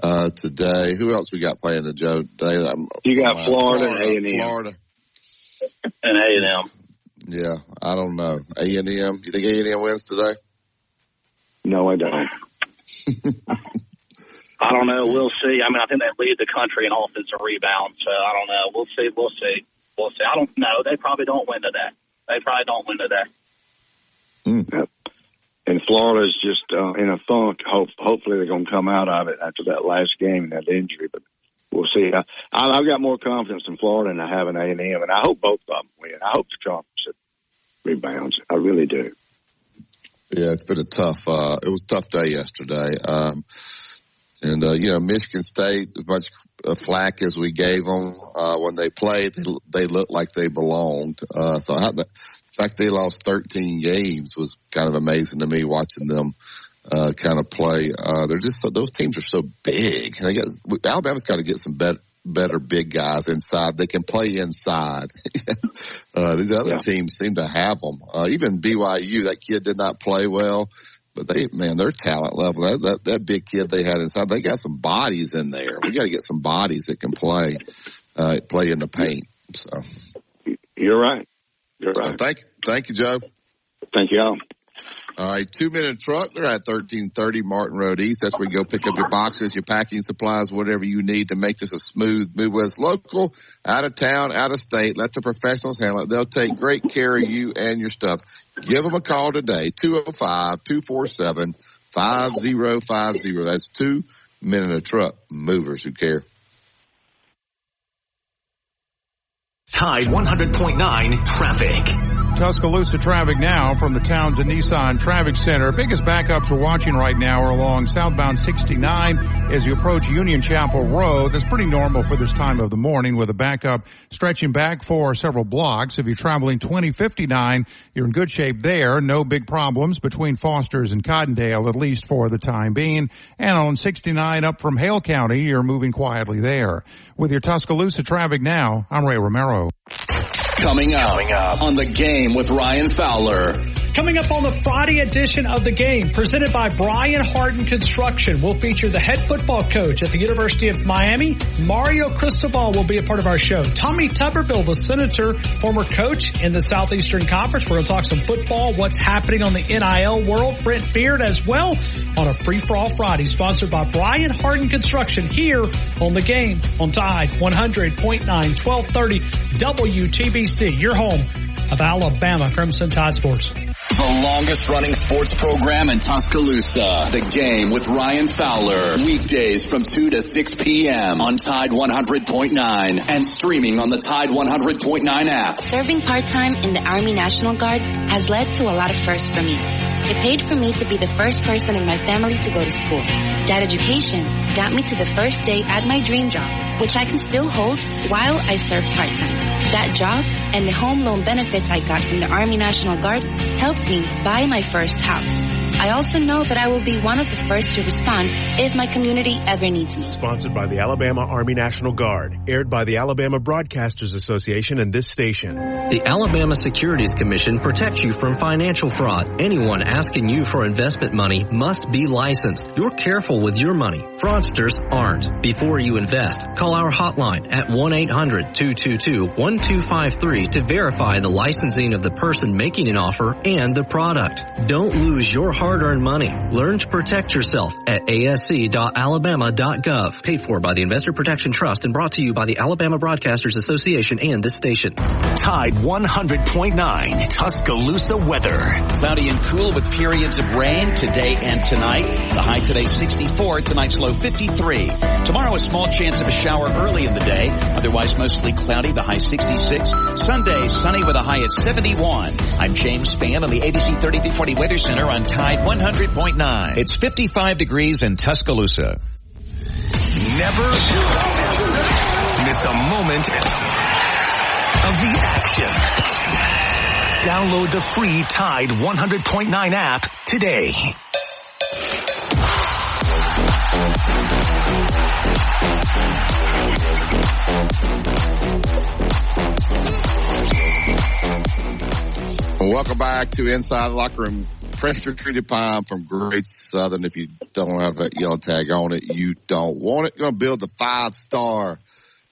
today. Who else we got playing today? You got Florida and A&M. Florida. And A&M. Yeah, I don't know. A&M. You think A&M wins today? No, I don't. I don't know. We'll see. I mean, I think they lead the country in offensive rebound, so I don't know. We'll see. I don't know. They probably don't win today. Yep. And Florida's just in a funk. Hopefully they're going to come out of it after that last game and that injury, but we'll see. I've got more confidence in Florida than I have in A&M, and I hope both of them win. I hope the conference rebounds. I really do. Yeah, it's been it was a tough day yesterday. Michigan State, as much flack as we gave them when they played, they looked like they belonged. The fact they lost 13 games was kind of amazing to me, watching them kind of play. They're just those teams are so big. Alabama's got to get some better big guys inside. They can play inside. These other teams seem to have them. Even BYU, that kid did not play well. But their talent level, that big kid they had inside, they got some bodies in there. We got to get some bodies that can play in the paint. So you're right. Thank you, Joe. Thank you all. All right, 2 Minute Truck. They're at 1330 Martin Road East. That's where you go pick up your boxes, your packing supplies, whatever you need to make this a smooth Midwest local, out of town, out of state. Let the professionals handle it. They'll take great care of you and your stuff. Give them a call today, 205-247-5050. That's 2 Minute Truck. Movers who care. Tide 100.9 traffic. Tuscaloosa traffic now from the Townsend Nissan Traffic Center. Biggest backups we're watching right now are along southbound 69 as you approach Union Chapel Road. That's pretty normal for this time of the morning, with a backup stretching back for several blocks. If you're traveling 2059, you're in good shape there. No big problems between Foster's and Cottondale, at least for the time being. And on 69 up from Hale County, you're moving quietly there. With your Tuscaloosa traffic now, I'm Ray Romero. Coming up on The Game with Ryan Fowler. Coming up on the Friday edition of The Game, presented by Brian Harden Construction, we'll feature the head football coach at the University of Miami. Mario Cristobal will be a part of our show. Tommy Tuberville, the senator, former coach in the Southeastern Conference. We're going to talk some football, what's happening on the NIL world. Brent Beard as well on a Free-for-All Friday, sponsored by Brian Harden Construction here on The Game on Tide 100.9, 1230 WTBC, your home of Alabama Crimson Tide Sports. The longest running sports program in Tuscaloosa. The Game with Ryan Fowler. Weekdays from 2 to 6 p.m. on Tide 100.9 and streaming on the Tide 100.9 app. Serving part-time in the Army National Guard has led to a lot of firsts for me. It paid for me to be the first person in my family to go to school. That education got me to the first day at my dream job, which I can still hold while I serve part-time. That job and the home loan benefits I got from the Army National Guard helped me buy my first house. I also know that I will be one of the first to respond if my community ever needs me. Sponsored by the Alabama Army National Guard. Aired by the Alabama Broadcasters Association and this station. The Alabama Securities Commission protects you from financial fraud. Anyone asking you for investment money must be licensed. You're careful with your money. Fraudsters aren't. Before you invest, call our hotline at 1-800-222-1253 to verify the licensing of the person making an offer and the product. Don't lose your hard-earned money. Learn to protect yourself at asc.alabama.gov. Paid for by the Investor Protection Trust and brought to you by the Alabama Broadcasters Association and this station. Tide 100.9 Tuscaloosa weather. Cloudy and cool with periods of rain today and tonight. The high today 64, tonight's low 53. Tomorrow a small chance of a shower early in the day. Otherwise mostly cloudy, the high 66. Sunday sunny with a high at 71. I'm James Spann on the ABC 3340 Weather Center on Tide 100.9. It's 55 degrees in Tuscaloosa. Never miss a moment of the action. Download the free Tide 100.9 app today. Welcome back to Inside the Locker Room. Pressure treated pine from Great Southern. If you don't have that yellow tag on it, you don't want it. Going to build the 5-star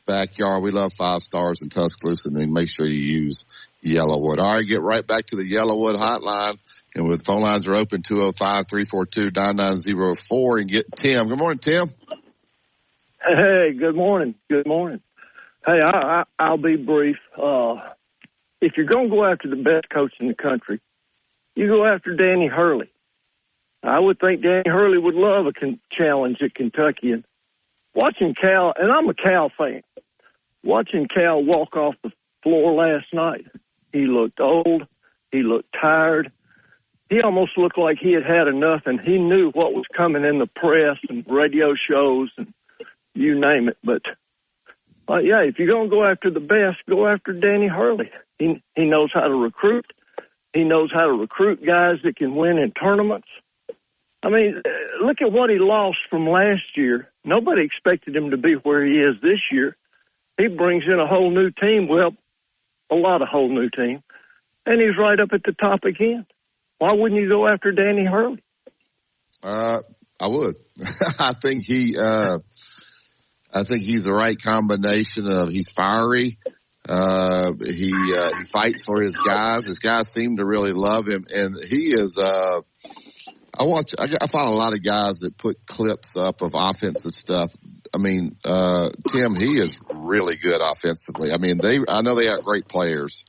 backyard. We love 5 stars in Tuscaloosa, and then make sure you use Yellowwood. All right, get right back to the Yellowwood hotline. And with phone lines are open, 205-342-9904, and get Tim. Good morning, Tim. Hey, good morning. Good morning. Hey, I'll be brief. If you're going to go after the best coach in the country, you go after Danny Hurley. I would think Danny Hurley would love a challenge at Kentucky. And watching Cal, and I'm a Cal fan, watching Cal walk off the floor last night, he looked old. He looked tired. He almost looked like he had enough, and he knew what was coming in the press and radio shows and you name it. But, yeah, if you're going to go after the best, go after Danny Hurley. He knows how to recruit. He knows how to recruit guys that can win in tournaments. I mean, look at what he lost from last year. Nobody expected him to be where he is this year. He brings in a whole new team, well, a lot of whole new team, and he's right up at the top again. Why wouldn't you go after Danny Hurley? I would. I think he's the right combination of he's fiery. He fights for his guys. His guys seem to really love him, and he is. I find a lot of guys that put clips up of offensive stuff. I mean, Tim, he is really good offensively. I mean, I know they have great players,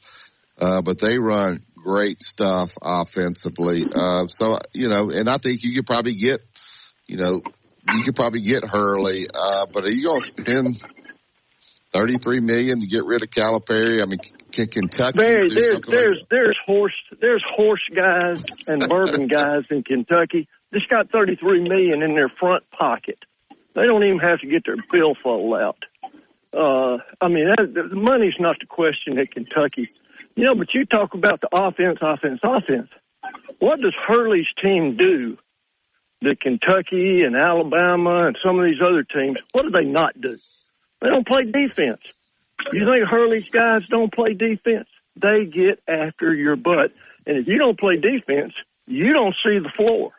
but they run great stuff offensively. So, and I think you could probably get, Hurley, but are you going to spend $33 million to get rid of Calipari? I mean, can Kentucky do something like that? There's horse guys and bourbon guys in Kentucky. Just got $33 million in their front pocket. They don't even have to get their billfold out. I mean, the money's not the question at Kentucky. But you talk about the offense. What does Hurley's team do that Kentucky and Alabama and some of these other teams, what do they not do? They don't play defense. You think Hurley's guys don't play defense? They get after your butt. And if you don't play defense, you don't see the floor.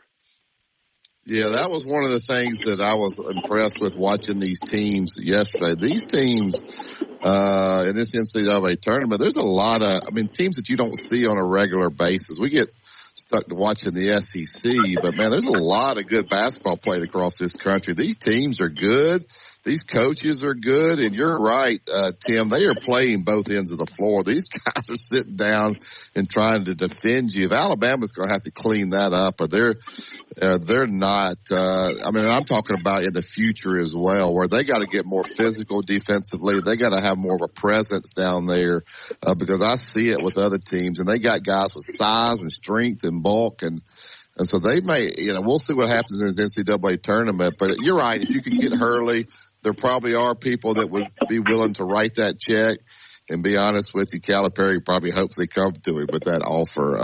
Yeah, that was one of the things that I was impressed with watching these teams yesterday. These teams in this NCAA tournament, there's a lot of, teams that you don't see on a regular basis. We get stuck to watching the SEC, but, man, there's a lot of good basketball played across this country. These teams are good. These coaches are good, and you're right, Tim. They are playing both ends of the floor. These guys are sitting down and trying to defend you. If Alabama's going to have to clean that up, or they're not. I'm talking about in the future as well, where they got to get more physical defensively. They got to have more of a presence down there because I see it with other teams, and they got guys with size and strength and bulk and so they may, we'll see what happens in this NCAA tournament. But you're right. If you can get Hurley, there probably are people that would be willing to write that check. And be honest with you, Calipari probably hopes they come to him with that offer.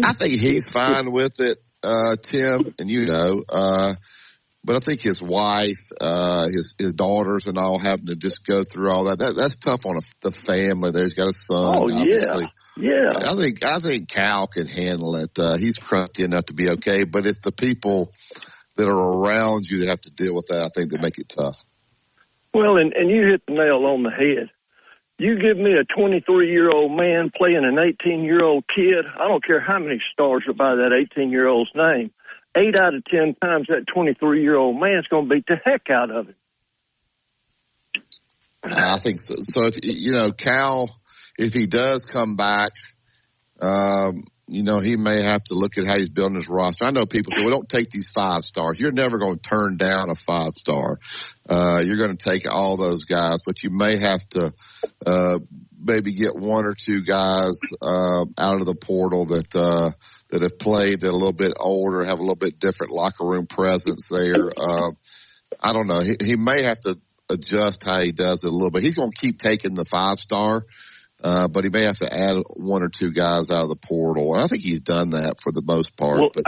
I think he's fine with it, Tim, and but I think his wife, his daughters and all having to just go through all that. That's tough on the family. There's got a son. Oh, obviously. Yeah. I think Cal can handle it. He's crusty enough to be okay, but it's the people that are around you that have to deal with that, I think, that make it tough. Well, and you hit the nail on the head. You give me a 23-year-old man playing an 18-year-old kid, I don't care how many stars are by that 18-year-old's name. 8 out of 10 times that 23-year-old man's going to beat the heck out of him. I think so. So, if, Cal, if he does come back, he may have to look at how he's building his roster. I know people say, well, don't take these 5 stars. You're never going to turn down a 5-star. You're going to take all those guys, but you may have to maybe get 1 or 2 guys out of the portal that have played, that are a little bit older, have a little bit different locker room presence there. I don't know. He may have to adjust how he does it a little bit. He's going to keep taking the 5-star. But he may have to add 1 or 2 guys out of the portal. And I think he's done that for the most part. Well, but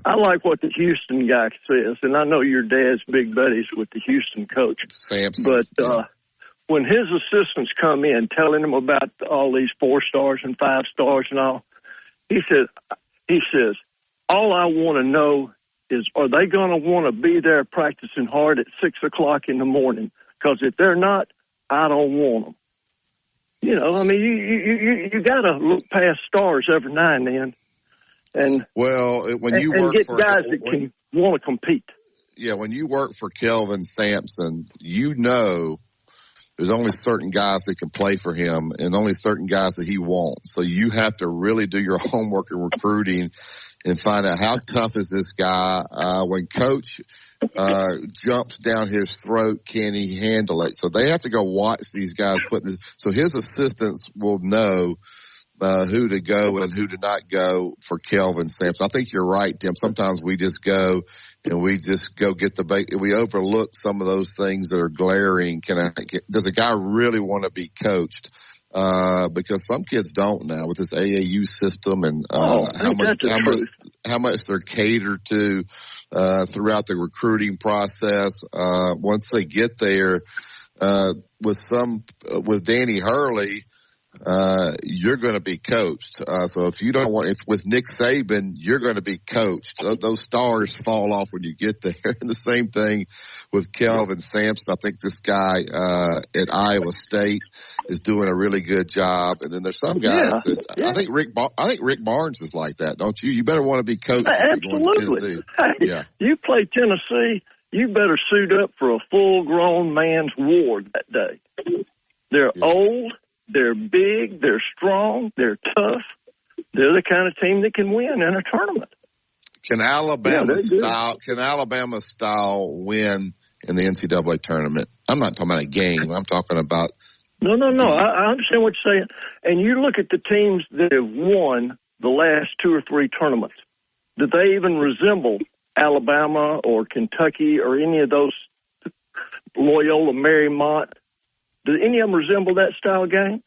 I like what the Houston guy says, and I know your dad's big buddies with the Houston coach. Sampson. But when his assistants come in telling him about all these 4-stars and 5-stars and all, he says, all I want to know is, are they going to want to be there practicing hard at 6 o'clock in the morning? Because if they're not, I don't want them. You got to look past stars every now and then, and get guys that can want to compete. Yeah, when you work for Kelvin Sampson, there's only certain guys that can play for him, and only certain guys that he wants. So you have to really do your homework in recruiting and find out how tough is this guy. When Coach jumps down his throat, can he handle it? So they have to go watch these guys put this. So his assistants will know who to go and who to not go for Kelvin Sampson. I think you're right, Tim. Sometimes we just go and we just go get we overlook some of those things that are glaring. Does a guy really want to be coached? Because some kids don't now with this AAU system and how much they're catered to throughout the recruiting process. Once they get there, with Danny Hurley, you're going to be coached. So if you don't with Nick Saban, you're going to be coached. Those stars fall off when you get there. And the same thing with Kelvin Sampson. I think this guy at Iowa State is doing a really good job. And then there's some guys I think Rick Barnes is like that, don't you? You better want to be coached. Absolutely. Hey, you play Tennessee, you better suit up for a full-grown man's ward that day. They're old. They're big, they're strong, they're tough. They're the kind of team that can win in a tournament. Can Alabama style win in the NCAA tournament? I'm not talking about a game. I'm talking about. No. I understand what you're saying. And you look at the teams that have won the last 2 or 3 tournaments. Do they even resemble Alabama or Kentucky or any of those Loyola Marymount? Do any of them resemble that style game?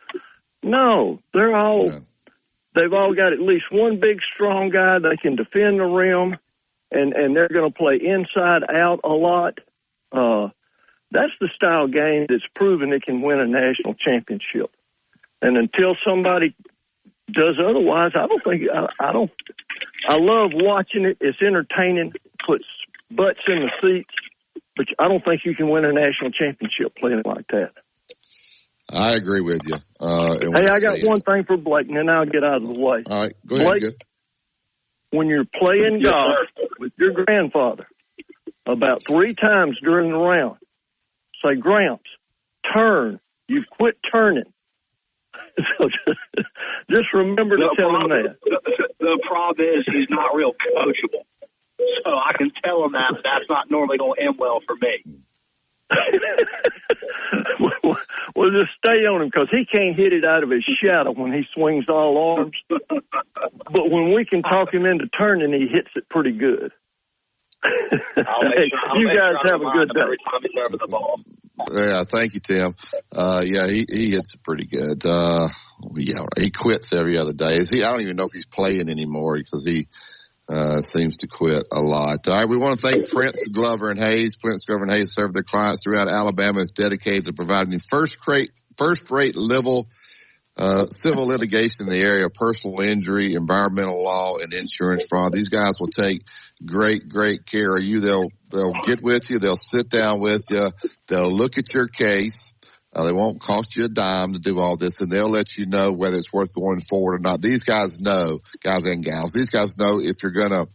No. They've all got at least one big, strong guy that can defend the rim, and they're going to play inside out a lot. That's the style game that's proven it can win a national championship. And until somebody does otherwise, I love watching it. It's entertaining, puts butts in the seats, but I don't think you can win a national championship playing like that. I agree with you. Hey, I got one thing for Blake, and then I'll get out of the way. All right, go ahead. Blake, when you're playing golf with your grandfather about 3 times during the round, say, Gramps, turn. You've quit turning. So just remember to tell him that. The problem is he's not real coachable. So I can tell him that, but that's not normally going to end well for me. Well, just stay on him because he can't hit it out of his shadow when he swings all arms. But when we can talk him into turning, he hits it pretty good. You guys have a good day. Every time he's over the ball. Yeah, thank you, Tim. He hits it pretty good. He quits every other day. I don't even know if he's playing anymore because he seems to quit a lot. All right, we want to thank Prince Glover and Hayes. Prince Glover and Hayes serve their clients throughout Alabama. Is dedicated to providing first-rate civil litigation in the area of personal injury, environmental law, and insurance fraud. These guys will take great care of you. They'll get with you. They'll sit down with you. They'll look at your case. They won't cost you a dime to do all this, and they'll let you know whether it's worth going forward or not. These guys know, guys and gals, these guys know if you're going to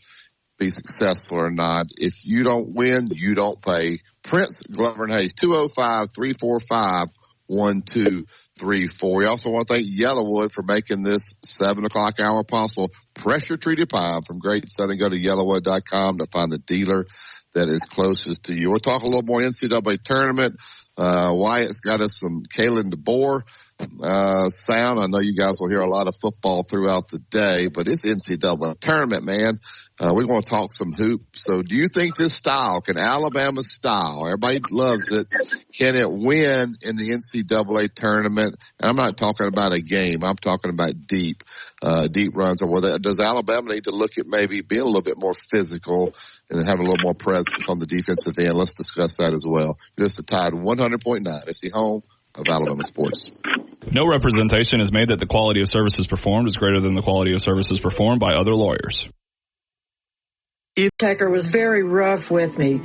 be successful or not. If you don't win, you don't pay. Prince, Glover, and Hayes, 205-345-1234. We also want to thank Yellowwood for making this 7 o'clock hour possible. Pressure treated pine from Great Southern. Go to yellowwood.com to find the dealer that is closest to you. We'll talk a little more NCAA tournament. Wyatt's got us some Kalen DeBoer sound. I know you guys will hear a lot of football throughout the day, but it's NCAA tournament, man. We want to talk some hoops. So do you think this style, can Alabama's style, everybody loves it, can it win in the NCAA tournament? And I'm not talking about a game. I'm talking about deep runs. Or does Alabama need to look at maybe being a little bit more physical and having a little more presence on the defensive end? Let's discuss that as well. Just the Tide 100.9. It's the home of Alabama sports. No representation is made that the quality of services performed is greater than the quality of services performed by other lawyers. Taker was very rough with me.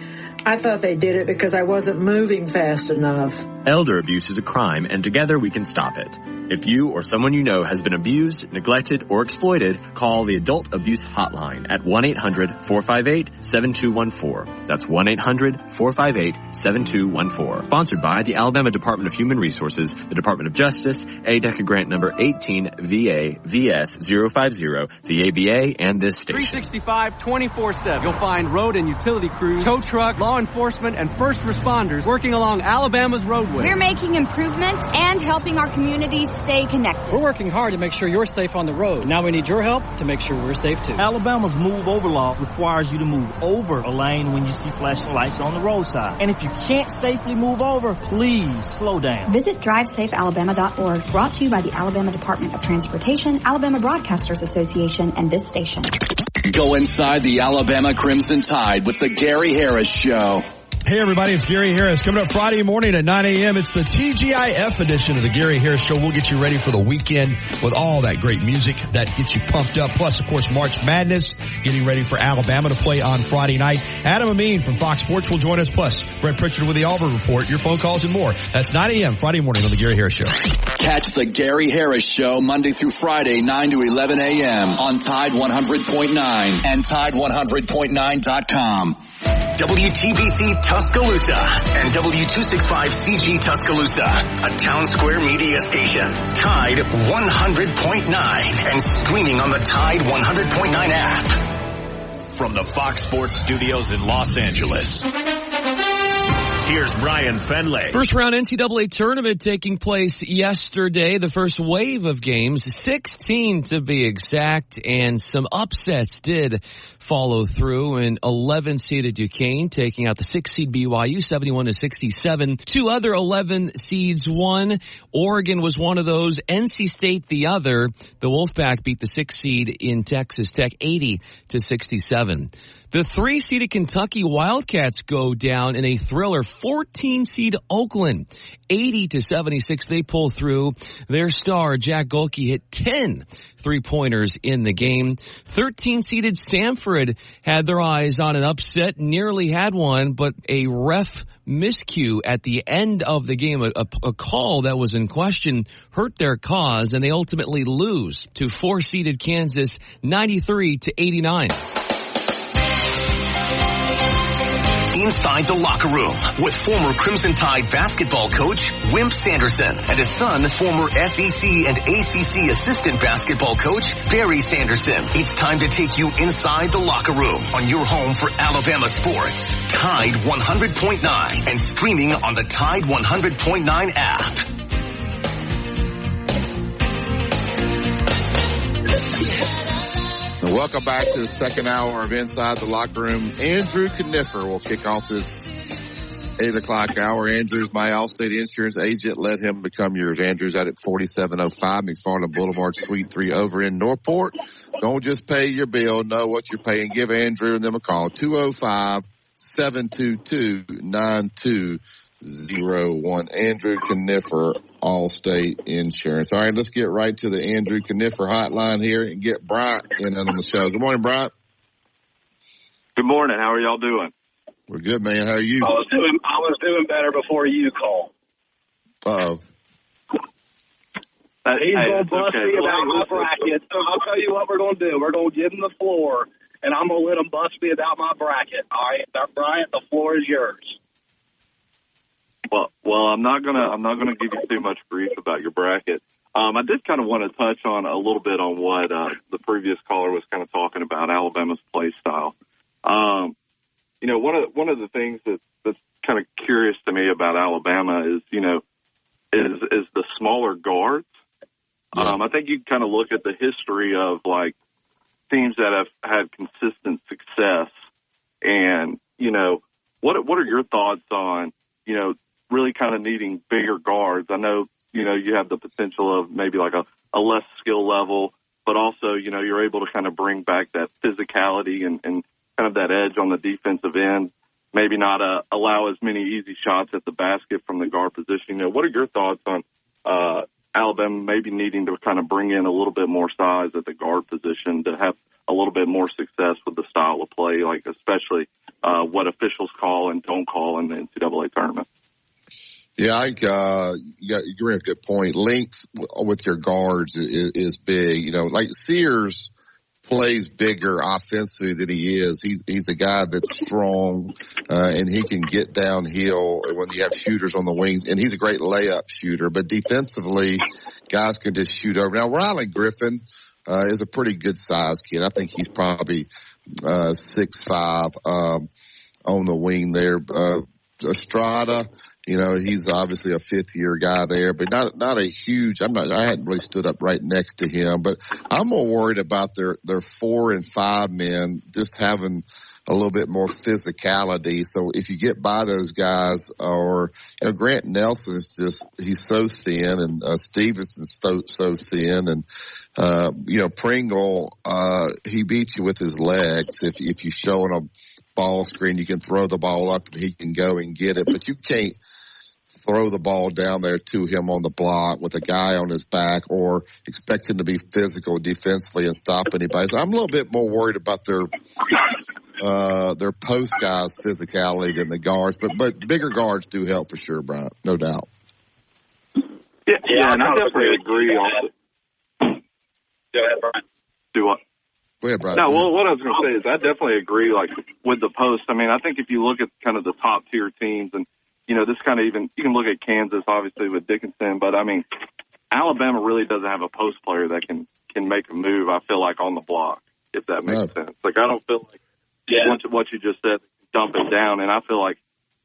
I thought they did it because I wasn't moving fast enough. Elder abuse is a crime, and together we can stop it. If you or someone you know has been abused, neglected, or exploited, call the Adult Abuse Hotline at 1-800-458-7214. That's 1-800-458-7214. Sponsored by the Alabama Department of Human Resources, the Department of Justice, ADECA grant number 18VA-VS050, the ABA, and this station. 365, 24/7. You'll find road and utility crews, tow truck, law enforcement, and first responders working along Alabama's roadway. We're making improvements and helping our communities stay connected. We're working hard to make sure you're safe on the road. Now we need your help to make sure we're safe too. Alabama's move over law requires you to move over a lane when you see flashing lights on the roadside. And if you can't safely move over, please slow down. Visit DriveSafeAlabama.org, brought to you by the Alabama Department of Transportation, Alabama Broadcasters Association, and this station. Go inside the Alabama Crimson Tide with the Gary Harris Show. Hey everybody, it's Gary Harris. Coming up Friday morning at 9 a.m., it's the TGIF edition of the Gary Harris Show. We'll get you ready for the weekend with all that great music that gets you pumped up. Plus, of course, March Madness, getting ready for Alabama to play on Friday night. Adam Amin from Fox Sports will join us. Plus, Brett Pritchard with the Auburn Report, your phone calls and more. That's 9 a.m. Friday morning on the Gary Harris Show. Catch the Gary Harris Show Monday through Friday, 9 to 11 a.m. on Tide 100.9 and Tide100.9.com. WTBC Tuscaloosa and W265CG Tuscaloosa, a Town Square media station. Tide 100.9 and streaming on the Tide 100.9 app. From the Fox Sports Studios in Los Angeles, here's Brian Fenley. First round NCAA tournament taking place yesterday. The first wave of games, 16 to be exact, and some upsets did follow through. An 11-seeded Duquesne taking out the 6-seed BYU, 71-67. Two other 11 seeds won. Oregon was one of those. NC State the other. The Wolfpack beat the 6-seed in Texas Tech, 80-67. The 3-seeded Kentucky Wildcats go down in a thriller. 14-seed Oakland, 80-76. They pull through. Their star, Jack Golke, hit 10 three-pointers in the game. 13-seeded Samford had their eyes on an upset, nearly had one, but a ref miscue at the end of the game, a call that was in question, hurt their cause, and they ultimately lose to 4-seeded Kansas, 93-89. Inside the locker room with former Crimson Tide basketball coach Wimp Sanderson and his son, former SEC and ACC assistant basketball coach Barry Sanderson. It's time to take you inside the locker room on your home for Alabama sports. Tide 100.9 and streaming on the Tide 100.9 app. Welcome back to the second hour of Inside the Locker Room. Andrew Kniffer will kick off this 8 o'clock hour. Andrew's my Allstate Insurance agent. Let him become yours. Andrew's out at 4705 McFarland Boulevard, Suite 3 over in Northport. Don't just pay your bill. Know what you're paying. Give Andrew and them a call. 205-722-9201. Andrew Kniffer, Allstate Insurance. All right, let's get right to the Andrew Kniffer hotline here and get Bryant in on the show. Good morning, Bryant. Good morning. How are y'all doing? We're good, man. How are you? I was doing better before you called. Uh-oh. He's going to bust me about my bracket. So I'll tell you what we're going to do. We're going to give him the floor, and I'm going to let him bust me about my bracket. All right, Bryant, the floor is yours. Well, I'm not gonna give you too much grief about your bracket. I did kind of want to touch on a little bit on what the previous caller was kind of talking about, Alabama's play style. You know, one of the things that's kind of curious to me about Alabama is, you know, is the smaller guards. Yeah. I think you kind of look at the history of like teams that have had consistent success, and you know, what are your thoughts on, you know, really kind of needing bigger guards? I know, you know, you have the potential of maybe like a less skill level, but also, you know, you're able to kind of bring back that physicality and kind of that edge on the defensive end, maybe not allow as many easy shots at the basket from the guard position. You know, what are your thoughts on Alabama maybe needing to kind of bring in a little bit more size at the guard position to have a little bit more success with the style of play, like especially what officials call and don't call in the NCAA tournament? Yeah, you're at a good point. Length with your guards is big. You know, like Sears plays bigger offensively than he is. He's a guy that's strong, and he can get downhill when you have shooters on the wings, and he's a great layup shooter. But defensively, guys can just shoot over. Now, Rylan Griffin is a pretty good size kid. I think he's probably 6'5" on the wing there. Estrada, you know, he's obviously a fifth-year guy there, but not a huge. I hadn't really stood up right next to him, but I'm more worried about their 4 and 5 men just having a little bit more physicality. So if you get by those guys, or you know, Grant Nelson is he's so thin, and Stevenson's so thin, and you know, Pringle, he beats you with his legs. If you show him a ball screen, you can throw the ball up and he can go and get it, but you can't throw the ball down there to him on the block with a guy on his back or expect him to be physical defensively and stop anybody. So I'm a little bit more worried about their post guys' physicality than the guards, but bigger guards do help for sure, Brian, no doubt. Yeah, and I definitely agree on it. Go ahead, Brian. Do what? Go ahead, Brian. No, well, what I was going to say is I definitely agree, like, with the post. I mean, I think if you look at kind of the top-tier teams, and, you know, this kind of even – you can look at Kansas, obviously, with Dickinson, but, I mean, Alabama really doesn't have a post player that can make a move, I feel like, on the block, if that makes sense. Like, I don't feel like what you just said, dump it down, and I feel like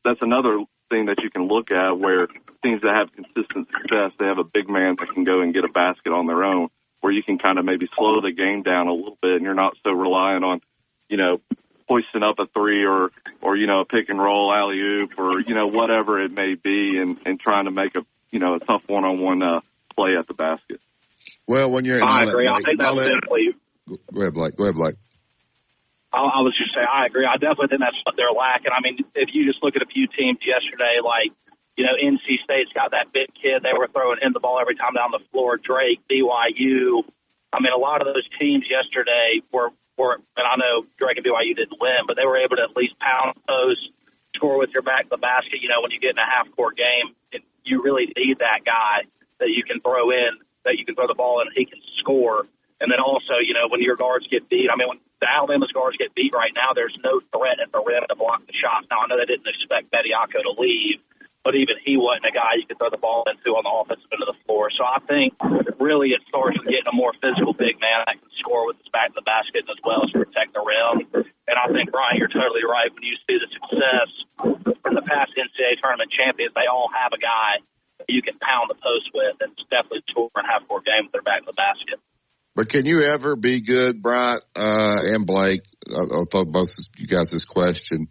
that's another thing that you can look at where teams that have consistent success, they have a big man that can go and get a basket on their own, where you can kind of maybe slow the game down a little bit, and you're not so reliant on, you know, hoisting up a three or you know, a pick and roll alley-oop or, you know, whatever it may be, and trying to make a, you know, a tough one-on-one play at the basket. Well, when you're I agree. I think that's definitely. Go ahead, Blake. I was just saying, I agree. I definitely think that's what they're lacking. I mean, if you just look at a few teams yesterday, like, you know, NC State's got that big kid. They were throwing him the ball every time down the floor. Drake, BYU. I mean, a lot of those teams yesterday were, and I know Drake and BYU didn't win, but they were able to at least pound post, score with your back to the basket. You know, when you get in a half-court game, you really need that guy that you can throw in, that you can throw the ball in, and he can score. And then also, you know, when your guards get beat, I mean, when the Alabama's guards get beat right now, there's no threat at the rim to block the shots. Now, I know they didn't expect Bediako to leave, but even he wasn't a guy you could throw the ball into on the offensive end of the floor. So I think really it starts with getting a more physical big man that can score with his back to the basket as well as protect the rim. And I think, Brian, you're totally right. When you see the success from the past NCAA tournament champions, they all have a guy that you can pound the post with and definitely score in a half-court game with their back to the basket. But can you ever be good, Bryant and Blake? I'll throw both of you guys this question.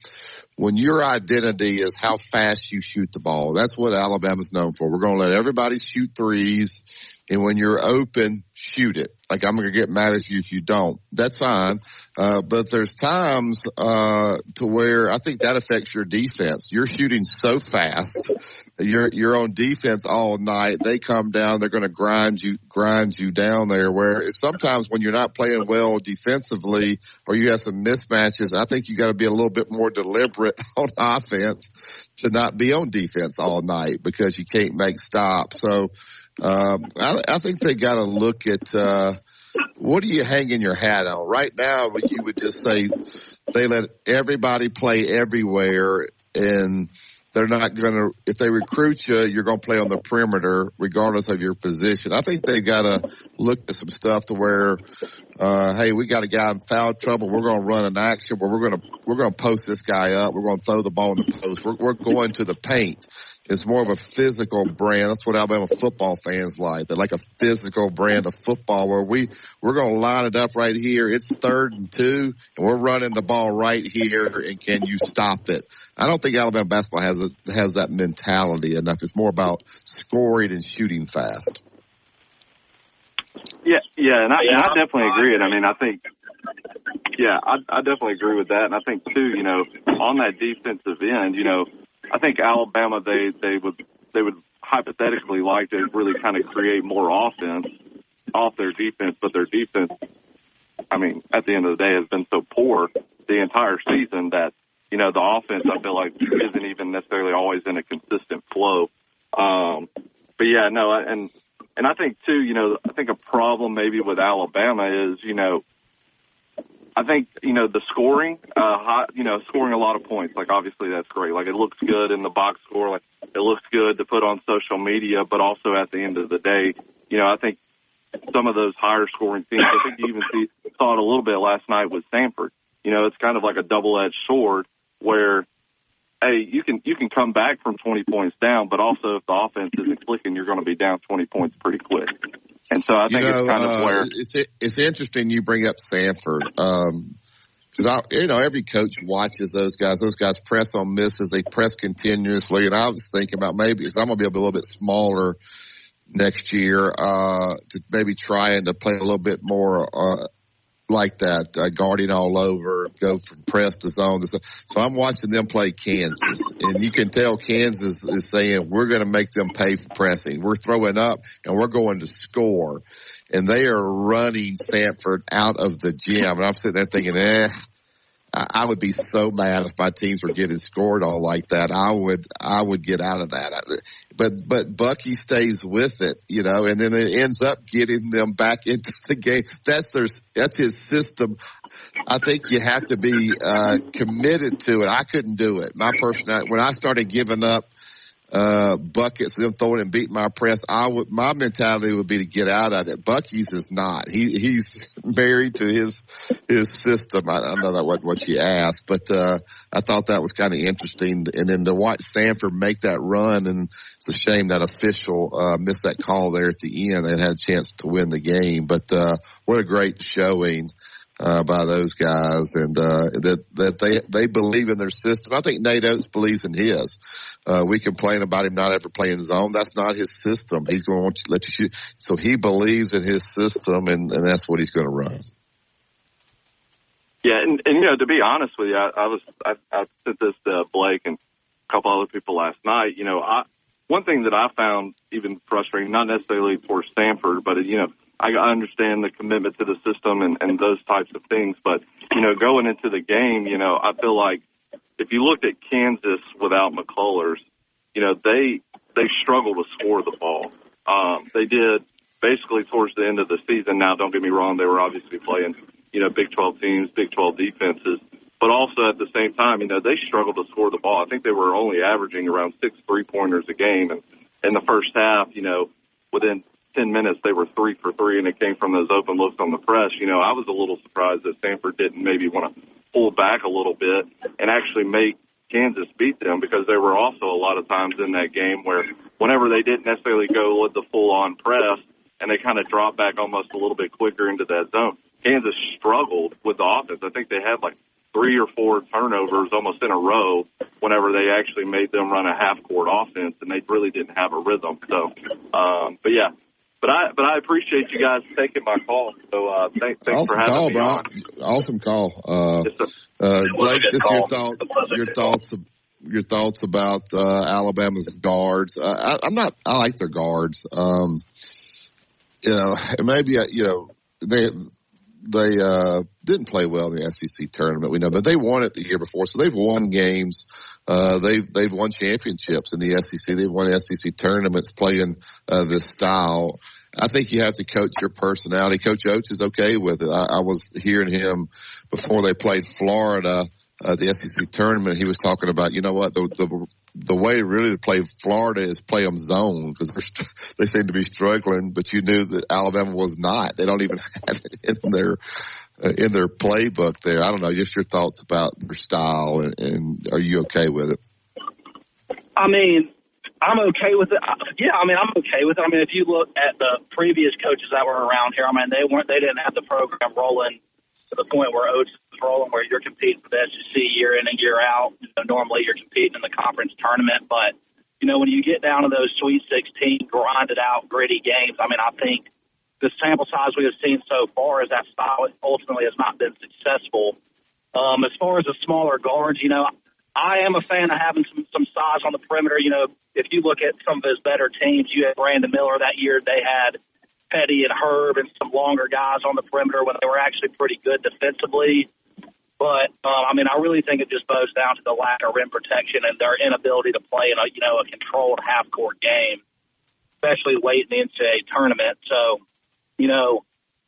When your identity is how fast you shoot the ball, that's what Alabama's known for. We're going to let everybody shoot threes, and when you're open, shoot it. Like, I'm going to get mad at you if you don't. That's fine. But there's times to where I think that affects your defense. You're shooting so fast. You're on defense all night. They come down. They're going to grind you down there. Where sometimes when you're not playing well defensively or you have some mismatches, I think you got to be a little bit more deliberate on offense to not be on defense all night because you can't make stops. So I think they got to look at what are you hanging your hat on? Right now, you would just say they let everybody play everywhere, and they're not going to – if they recruit you, you're going to play on the perimeter regardless of your position. I think they got to look at some stuff to where, hey, we got a guy in foul trouble. We're going to run an action where we're going to post this guy up. We're going to throw the ball in the post. We're going to the paint. It's more of a physical brand. That's what Alabama football fans like. They like a physical brand of football where we're going to line it up right here. It's 3rd and 2, and we're running the ball right here, and can you stop it? I don't think Alabama basketball has that mentality enough. It's more about scoring and shooting fast. Yeah, and I definitely agree. And I mean, I think, I definitely agree with that. And I think too, on that defensive end, I think Alabama they would hypothetically like to really kind of create more offense off their defense, but their defense, I mean, at the end of the day, has been so poor the entire season that the offense I feel like isn't even necessarily always in a consistent flow. But yeah, no, and I think too, I think a problem maybe with Alabama is I think, the scoring, scoring a lot of points, like obviously that's great. Like it looks good in the box score, like it looks good to put on social media, but also at the end of the day, I think some of those higher scoring teams, I think you even saw it a little bit last night with Stanford. It's kind of like a double-edged sword where, hey, you can come back from 20 points down, but also if the offense isn't clicking, you're going to be down 20 points pretty quick. And so I think it's kind of where it's interesting you bring up Sanford because every coach watches those guys. Those guys press on misses, they press continuously. And I was thinking about maybe because I'm going to be a little bit smaller next year to maybe trying to play a little bit more like that, guarding all over, go from press to zone. So I'm watching them play Kansas, and you can tell Kansas is saying, we're going to make them pay for pressing. We're throwing up, and we're going to score. And they are running Stanford out of the gym. And I'm sitting there thinking, I would be so mad if my teams were getting scored all like that. I would get out of that. But Bucky stays with it, and then it ends up getting them back into the game. That's his system. I think you have to be committed to it. I couldn't do it. My personality, when I started giving up buckets, them throwing and beating my press, my mentality would be to get out of it. Bucky's is not. He's married to his system. I know that wasn't what you asked, but I thought that was kind of interesting. And then to watch Sanford make that run, and it's a shame that official missed that call there at the end. They had a chance to win the game, but what a great showing by those guys, and that they believe in their system. I think Nate Oates believes in his. We complain about him not ever playing zone. That's not his system. He's going to want you to let you shoot. So he believes in his system, and that's what he's going to run. Yeah, and to be honest with you, I sent this to Blake and a couple other people last night. One thing that I found even frustrating, not necessarily for Stanford, but I understand the commitment to the system and those types of things. But, going into the game, I feel like if you looked at Kansas without McCullers, they struggle to score the ball. They did basically towards the end of the season. Now, don't get me wrong, they were obviously playing, Big 12 teams, Big 12 defenses. But also at the same time, they struggled to score the ball. I think they were only averaging around 6 3-pointers a game. And in the first half, within 10 minutes, they were 3 for 3, and it came from those open looks on the press. I was a little surprised that Stanford didn't maybe want to pull back a little bit and actually make Kansas beat them, because there were also a lot of times in that game where whenever they didn't necessarily go with the full-on press and they kind of dropped back almost a little bit quicker into that zone, Kansas struggled with the offense. I think they had like 3 or 4 turnovers almost in a row whenever they actually made them run a half-court offense, and they really didn't have a rhythm. So, but But I appreciate you guys taking my call. So thanks for having me on. Awesome call. Blake, just your thoughts about Alabama's guards. I like their guards. Maybe they didn't play well in the SEC tournament. We know that they won it the year before, so they've won games. They've won championships in the SEC. They've won SEC tournaments playing this style. I think you have to coach your personality. Coach Oates is okay with it. I was hearing him before they played Florida at the SEC tournament. He was talking about, you know what, the way really to play Florida is play them zone, because they seem to be struggling, but you knew that Alabama was not. They don't even have it in their playbook there. I don't know, just your thoughts about their style, and are you okay with it? I mean, I'm okay with it. Yeah, I mean, I'm okay with it. I mean, if you look at the previous coaches that were around here, I mean, they didn't have the program rolling to the point where Oates is rolling, where you're competing for the SEC year in and year out. Normally you're competing in the conference tournament, but, when you get down to those Sweet 16, grinded out, gritty games, I mean, I think the sample size we have seen so far is that style ultimately has not been successful. As far as the smaller guards, I am a fan of having some size on the perimeter. If you look at some of his better teams, you had Brandon Miller that year. They had Petty and Herb and some longer guys on the perimeter when they were actually pretty good defensively. But, I really think it just boils down to the lack of rim protection and their inability to play in a controlled half-court game, especially late in the NCAA tournament. So,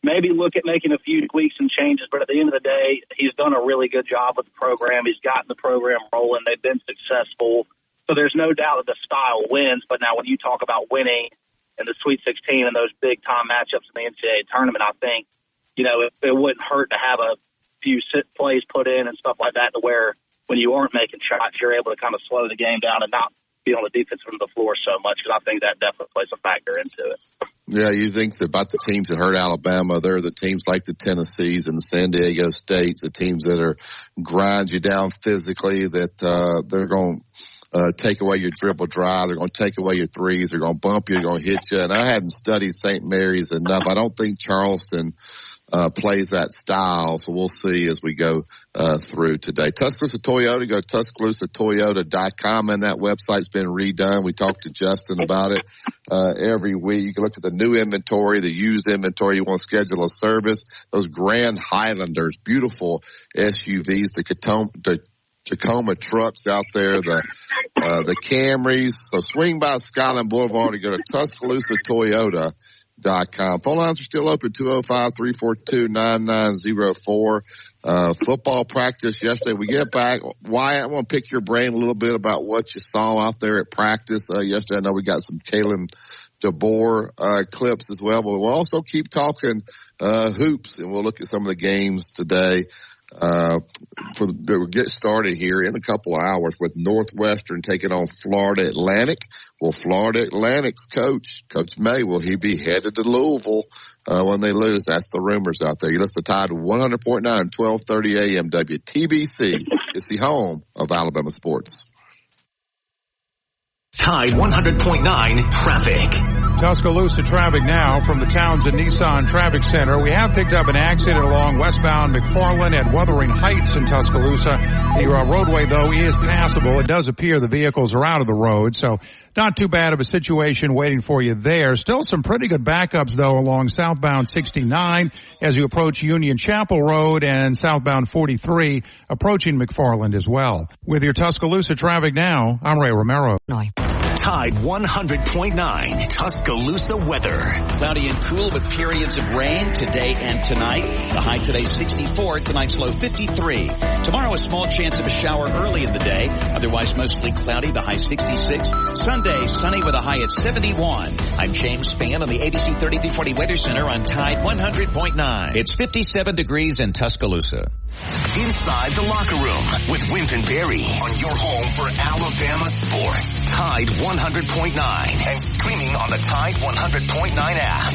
maybe look at making a few tweaks and changes, but at the end of the day, he's done a really good job with the program. He's gotten the program rolling. They've been successful. So there's no doubt that the style wins. But now when you talk about winning in the Sweet 16 and those big-time matchups in the NCAA tournament, I think, it wouldn't hurt to have a few plays put in and stuff like that, to where when you aren't making shots, you're able to kind of slow the game down and not be on the defense from the floor so much, because I think that definitely plays a factor into it. Yeah, you think about the teams that hurt Alabama. They're the teams like the Tennessees and the San Diego States, the teams that are grind you down physically, that they're going to take away your dribble drive. They're going to take away your threes. They're going to bump you. They're going to hit you. And I hadn't studied St. Mary's enough. I don't think Charleston plays that style, so we'll see as we go through today. Tuscaloosa Toyota, go to TuscaloosaToyota.com, and that website's been redone. We talked to Justin about it every week. You can look at the new inventory, the used inventory. You want to schedule a service. Those Grand Highlanders, beautiful SUVs, the Tacoma trucks out there, the Camrys. So swing by Skyland Boulevard and go to TuscaloosaToyota.com. Phone lines are still open, 205-342-9904. Football practice yesterday. We get back. Wyatt, I want to pick your brain a little bit about what you saw out there at practice yesterday. I know we got some Kalen DeBoer clips as well, but we'll also keep talking hoops, and we'll look at some of the games today. We'll get started here in a couple of hours with Northwestern taking on Florida Atlantic. Will Florida Atlantic's Coach May, will he be headed to Louisville when they lose? That's the rumors out there. You listen to Tide 100.9, 1230 AM WTBC. It's the home of Alabama sports. Tide 100.9 traffic. Tuscaloosa traffic now from the Townsend Nissan Traffic Center. We have picked up an accident along westbound McFarland at Wuthering Heights in Tuscaloosa. The roadway, though, is passable. It does appear the vehicles are out of the road, so not too bad of a situation waiting for you there. Still some pretty good backups, though, along southbound 69 as you approach Union Chapel Road, and southbound 43 approaching McFarland as well. With your Tuscaloosa traffic now, I'm Ray Romero. Tide 100.9 Tuscaloosa weather. Cloudy and cool with periods of rain today and tonight. The high today 64, tonight's low 53. Tomorrow a small chance of a shower early in the day. Otherwise mostly cloudy, the high 66. Sunday sunny with a high at 71. I'm James Spann on the ABC 3340 Weather Center on Tide 100.9. It's 57 degrees in Tuscaloosa. Inside the Locker Room with Wimp and Barry on your home for Alabama sports. Tide 100.9 and streaming on the Tide 100.9 app.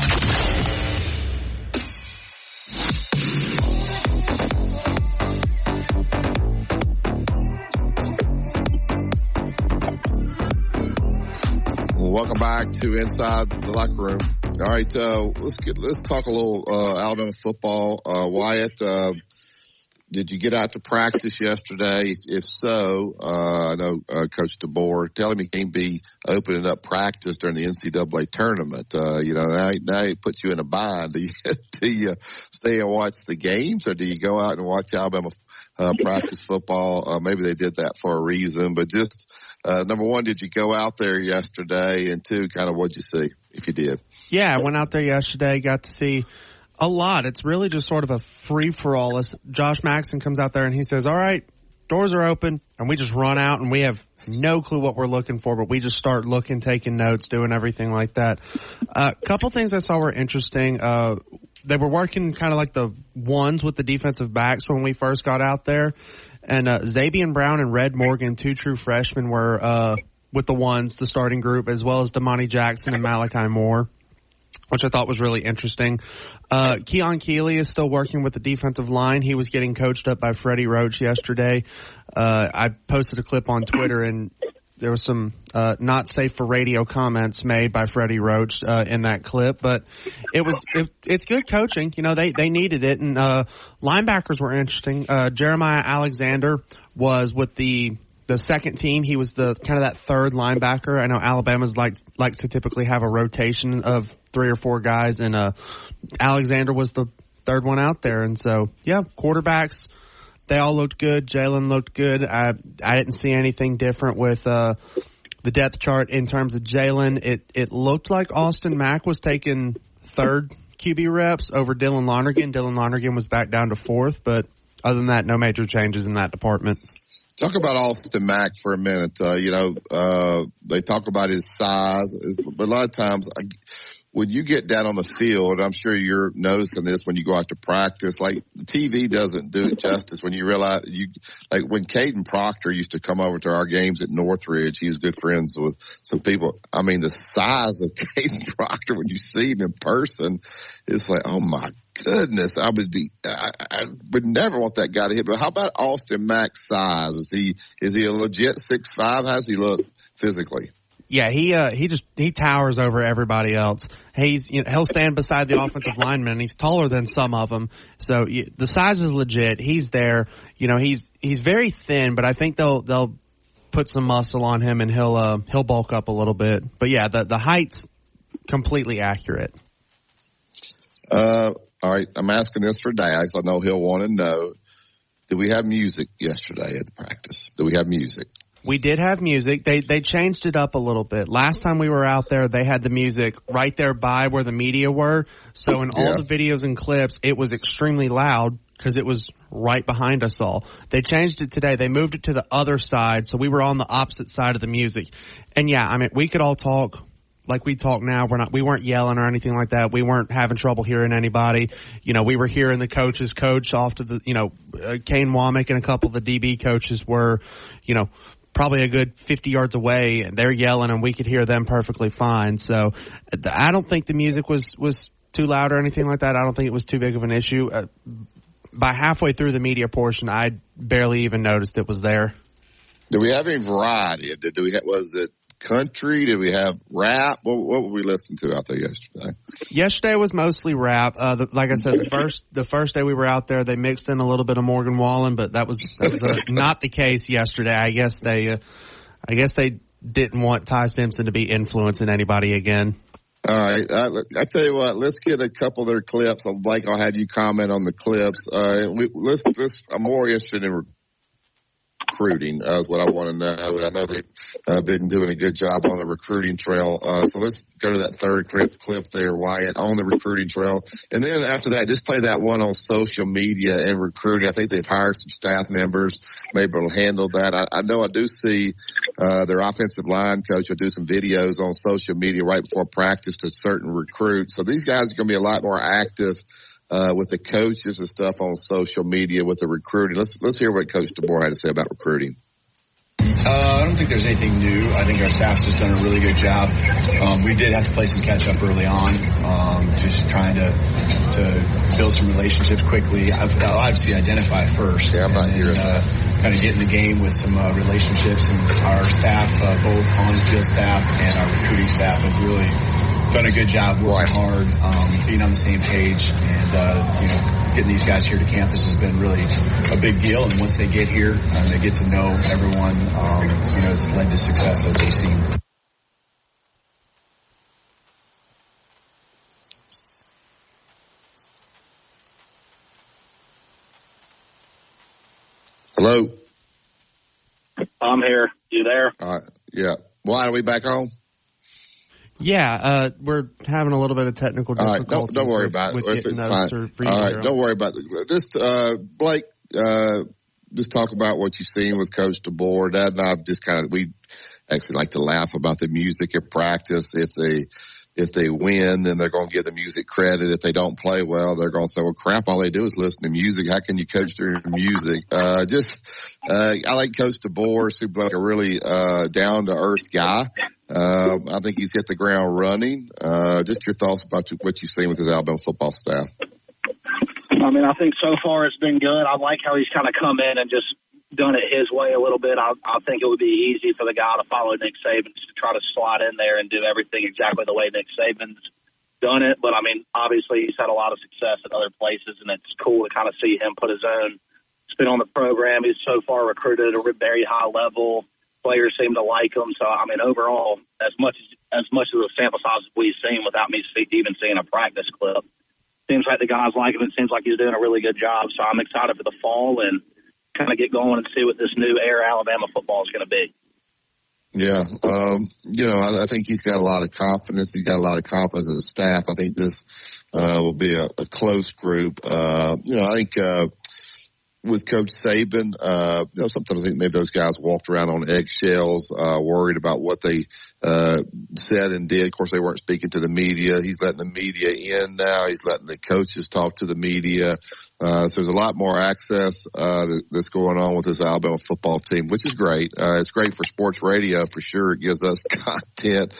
Welcome back to Inside the Locker Room. All right. Let's talk a little Alabama football. Wyatt, did you get out to practice yesterday? If so, I know Coach DeBoer telling me he can be opening up practice during the NCAA tournament. Now it puts you in a bind. Do you stay and watch the games, or do you go out and watch Alabama practice football? Maybe they did that for a reason, but just number one, did you go out there yesterday? And two, kind of what'd you see, if you did? Yeah, I went out there yesterday, got to see a lot. It's really just sort of a free-for-all. As Josh Maxson comes out there and he says, all right, doors are open, and we just run out, and we have no clue what we're looking for, but we just start looking, taking notes, doing everything like that. A couple things I saw were interesting. They were working kind of like the ones with the defensive backs when we first got out there. And Zabian Brown and Red Morgan, two true freshmen, were with the ones, the starting group, as well as Damani Jackson and Malachi Moore, which I thought was really interesting. Keon Keeley is still working with the defensive line. He was getting coached up by Freddie Roach yesterday. I posted a clip on Twitter, and there was some not safe for radio comments made by Freddie Roach in that clip. But it's good coaching. You know, they needed it. And linebackers were interesting. Jeremiah Alexander was with the second team. He was the kind of that third linebacker. I know Alabama's likes to typically have a rotation of 3 or 4 guys, and Alexander was the third one out there. And so, yeah, quarterbacks, they all looked good. Jalen looked good. I didn't see anything different with the depth chart in terms of Jalen. It looked like Austin Mack was taking third QB reps over Dylan Lonergan. Dylan Lonergan was back down to fourth, but other than that, no major changes in that department. Talk about Austin Mack for a minute. They talk about his size, but a lot of times when you get down on the field, I'm sure you're noticing this when you go out to practice, like the TV doesn't do it justice when you realize like when Caden Proctor used to come over to our games at Northridge, he was good friends with some people. I mean, the size of Caden Proctor when you see him in person, it's like, oh my goodness, I would never want that guy to hit. But how about Austin Mack's size? Is he a legit 6'5"? How does he look physically? Yeah, he towers over everybody else. He'll stand beside the offensive lineman. He's taller than some of them, so the size is legit. He's there. You know, he's very thin, but I think they'll put some muscle on him and he'll bulk up a little bit. But yeah, the height's completely accurate. All right, I'm asking this for Dax. I know he'll want to know. Did we have music yesterday at the practice? Do we have music? We did have music. They changed it up a little bit. Last time we were out there, they had the music right there by where the media were. So in all the videos and clips, it was extremely loud because it was right behind us all. They changed it today. They moved it to the other side, so we were on the opposite side of the music. And yeah, I mean, we could all talk like we talk now. We weren't yelling or anything like that. We weren't having trouble hearing anybody. You know, we were hearing the coaches coach off to the, Kane Womack and a couple of the DB coaches were, probably a good 50 yards away, and they're yelling, and we could hear them perfectly fine. So I don't think the music was too loud or anything like that. I don't think it was too big of an issue. By halfway through the media portion, I barely even noticed it was there. Do we have any variety? Was it country? Did we have rap? What were we listening to out there yesterday? Yesterday was mostly rap. Like I said, the first day we were out there, they mixed in a little bit of Morgan Wallen, but that was not the case yesterday. I guess they didn't want Ty Simpson to be influencing anybody again. All right, I tell you what. Let's get a couple of their clips. Blake, I'll have you comment on the clips. I'm more interested in recruiting is what I want to know. And I know they've been doing a good job on the recruiting trail. So let's go to that third clip there, Wyatt, on the recruiting trail. And then after that, just play that one on social media and recruiting. I think they've hired some staff members. Maybe it'll handle that. I know I do see their offensive line coach will do some videos on social media right before practice to certain recruits. So these guys are going to be a lot more active with the coaches and stuff on social media with the recruiting. Let's hear what Coach DeBoer had to say about recruiting. I don't think there's anything new. I think our staff's just done a really good job. We did have to play some catch up early on, just trying to build some relationships quickly. I'll obviously identify first. Yeah, I'm not here. Kind of get in the game with some relationships, and our staff, both on the field staff and our recruiting staff, have really done a good job, working hard, being on the same page, and getting these guys here to campus has been really a big deal. And once they get here and they get to know everyone, it's led to success as we've seen. Hello. I'm here. You there? All right. Yeah. Why are we back home? Yeah, we're having a little bit of technical difficulties. All right, don't worry about it. It's fine. All right, don't worry about it. Just, Blake, just talk about what you've seen with Coach DeBoer. Dad and I just we actually like to laugh about the music at practice. If they win, then they're going to give the music credit. If they don't play well, they're going to say, well, crap, all they do is listen to music. How can you coach through music? I like Coach DeBoer. Seems like a really down-to-earth guy. I think he's hit the ground running. Just your thoughts about what you've seen with his Alabama football staff. I think so far it's been good. I like how he's kind of come in and just done it his way a little bit. I think it would be easy for the guy to follow Nick Saban to try to slot in there and do everything exactly the way Nick Saban's done it. But, obviously he's had a lot of success at other places, and it's cool to kind of see him put his own spin on the program. He's so far recruited at a very high level. Players seem to like him. So, overall, as much as the sample size we've seen without me even seeing a practice clip, seems like the guys like him. It seems like he's doing a really good job. So I'm excited for the fall and kind of get going and see what this new era Alabama football is going to be. Yeah. I think he's got a lot of confidence. He's got a lot of confidence in the staff. I think this will be a close group. I think with Coach Saban, sometimes I think maybe those guys walked around on eggshells, worried about what they said and did. Of course, they weren't speaking to the media. He's letting the media in now. He's letting the coaches talk to the media. So there's a lot more access that's going on with this Alabama football team, which is great. It's great for sports radio for sure. It gives us content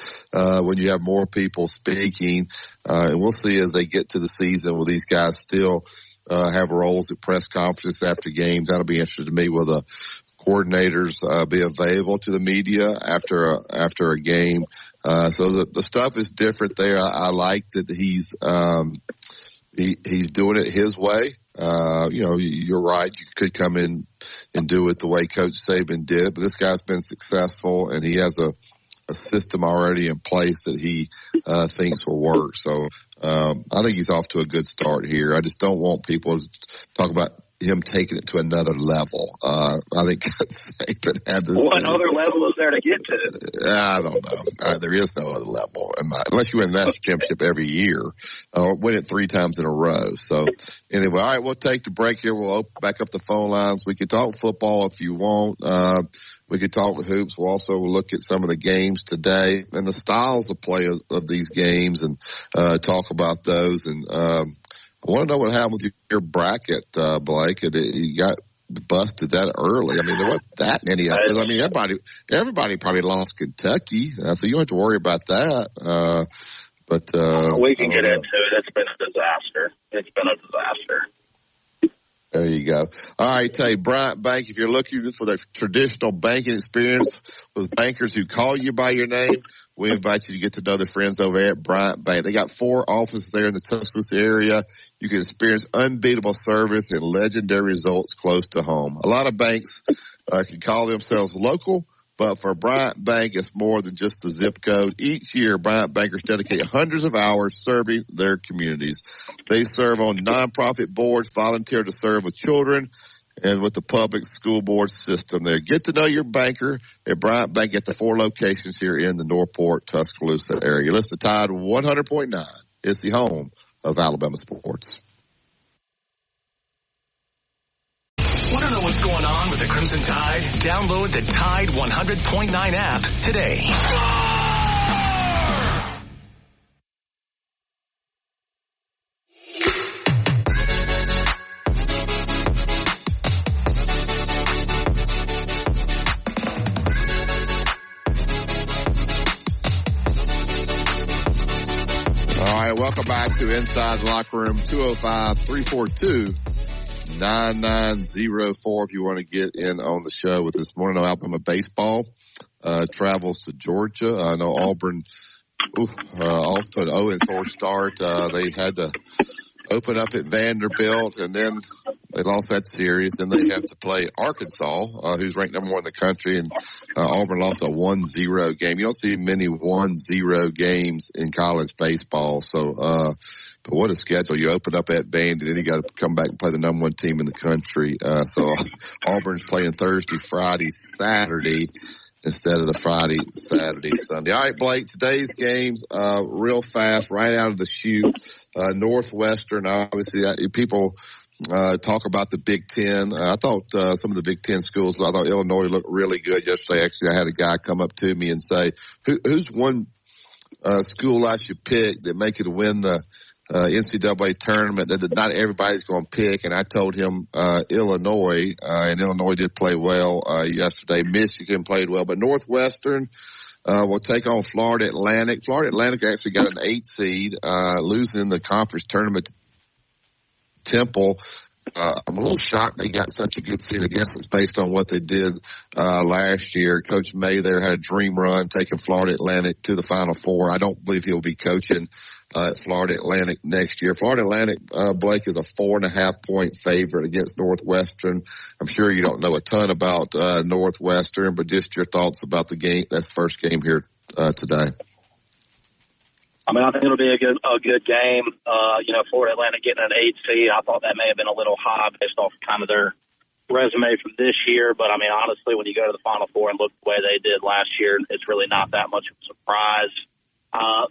when you have more people speaking. And we'll see as they get to the season, will these guys still have roles at press conferences after games? That'll be interesting to me. Will the coordinators be available to the media after a game? So the stuff is different there. I like that he's doing it his way. You're right. You could come in and do it the way Coach Saban did, but this guy's been successful and he has a system already in place that he thinks will work. So I think he's off to a good start here. I just don't want people to talk about him taking it to another level. I think Saban had this. What other level is there to get to? I don't know. There is no other level, unless you win the national championship every year or win it 3 times in a row. So anyway, all right, we'll take the break here. We'll open back up the phone lines. We can talk football if you want. We could talk hoops. We'll also look at some of the games today and the styles of play of these games and talk about those. And I want to know what happened with your bracket, Blake. You got busted that early. there wasn't that many upsets. Everybody probably lost Kentucky, so you don't have to worry about that. But we can get into it. It's been a disaster. There you go. All right, Bryant Bank, if you're looking for the traditional banking experience with bankers who call you by your name, we invite you to get to know the friends over at Bryant Bank. They got 4 offices there in the Tuscaloosa area. You can experience unbeatable service and legendary results close to home. A lot of banks can call themselves local, but for Bryant Bank, it's more than just the zip code. Each year, Bryant bankers dedicate hundreds of hours serving their communities. They serve on nonprofit boards, volunteer to serve with children, and with the public school board system there. Get to know your banker at Bryant Bank at the 4 locations here in the Northport, Tuscaloosa area. Listen to Tide 100.9. It's the home of Alabama sports. Want to know what's going on with the Crimson Tide? Download the Tide 100.9 app today. All right, welcome back to Inside the Locker Room, 205-342-9904 if you want to get in on the show with this morning. Alabama baseball travels to Georgia. I know Auburn off to an 0-4 start. They had to open up at Vanderbilt, and then they lost that series. Then they have to play Arkansas, who's ranked number 1 in the country, and Auburn lost a 1-0 game. You don't see many 1-0 games in college baseball. So, but what a schedule. You open up at Vandy, then you got to come back and play the number 1 team in the country. So Auburn's playing Thursday, Friday, Saturday, instead of the Friday, Saturday, Sunday. All right, Blake, today's games, real fast, right out of the chute. Northwestern, obviously, people talk about the Big Ten. I thought some of the Big Ten schools, I thought Illinois looked really good yesterday. Actually, I had a guy come up to me and say, who's one school I should pick that make it win the NCAA tournament that not everybody's going to pick? And I told him Illinois, and Illinois did play well yesterday. Michigan played well, but Northwestern will take on Florida Atlantic. Florida Atlantic actually got an 8 seed, losing the conference tournament to Temple. I'm a little shocked they got such a good seed. I guess it's based on what they did last year. Coach May there had a dream run, taking Florida Atlantic to the Final Four. I don't believe he'll be coaching at Florida Atlantic next year. Florida Atlantic, Blake, is a 4.5-point favorite against Northwestern. I'm sure you don't know a ton about Northwestern, but just your thoughts about the game. That's the first game here today. I mean, I think it'll be a good game. Florida Atlantic getting an 8 seed, I thought that may have been a little high based off kind of their resume from this year. But, I mean, honestly, when you go to the Final Four and look the way they did last year, it's really not that much of a surprise.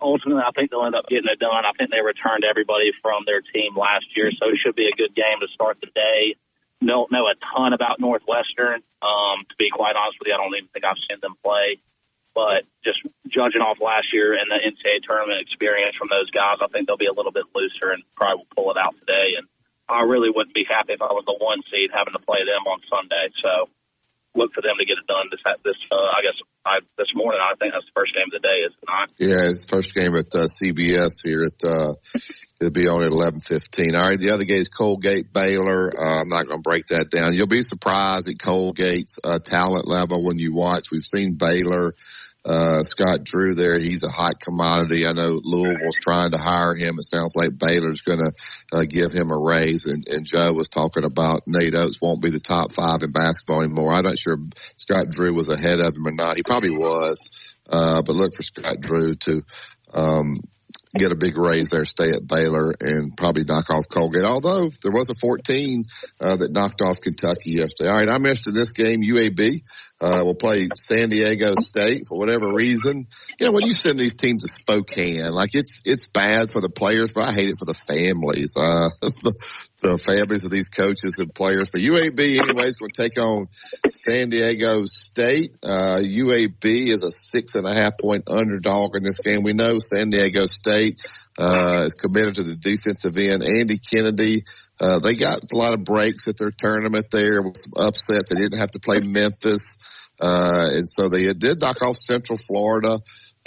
Ultimately, I think they'll end up getting it done. I think they returned everybody from their team last year, so it should be a good game to start the day. Don't know a ton about Northwestern. To be quite honest with you, I don't even think I've seen them play. But just judging off last year and the NCAA tournament experience from those guys, I think they'll be a little bit looser and probably will pull it out today. And I really wouldn't be happy if I was the 1 seed having to play them on Sunday. So look for them to get it done this morning. I think that's the first game of the day, is it not? Yeah, it's the first game at CBS here. It'll be on at 11:15. All right, the other game is Colgate Baylor. I'm not going to break that down. You'll be surprised at Colgate's talent level when you watch. We've seen Baylor. Scott Drew there, he's a hot commodity. I know Louisville's trying to hire him. It sounds like Baylor's going to give him a raise. And Joe was talking about Nate Oates won't be the top 5 in basketball anymore. I'm not sure Scott Drew was ahead of him or not. He probably was. But look for Scott Drew to get a big raise there, stay at Baylor, and probably knock off Colgate. Although there was a 14 that knocked off Kentucky yesterday. All right, I missed in this game. UAB will play San Diego State for whatever reason. You know, when you send these teams to Spokane, like it's bad for the players, but I hate it for the families. The families of these coaches and players. But UAB, anyway, is going to take on San Diego State. UAB is a 6.5-point underdog in this game. We know San Diego State is committed to the defensive end. Andy Kennedy, they got a lot of breaks at their tournament there with some upsets. They didn't have to play Memphis. And so they did knock off Central Florida.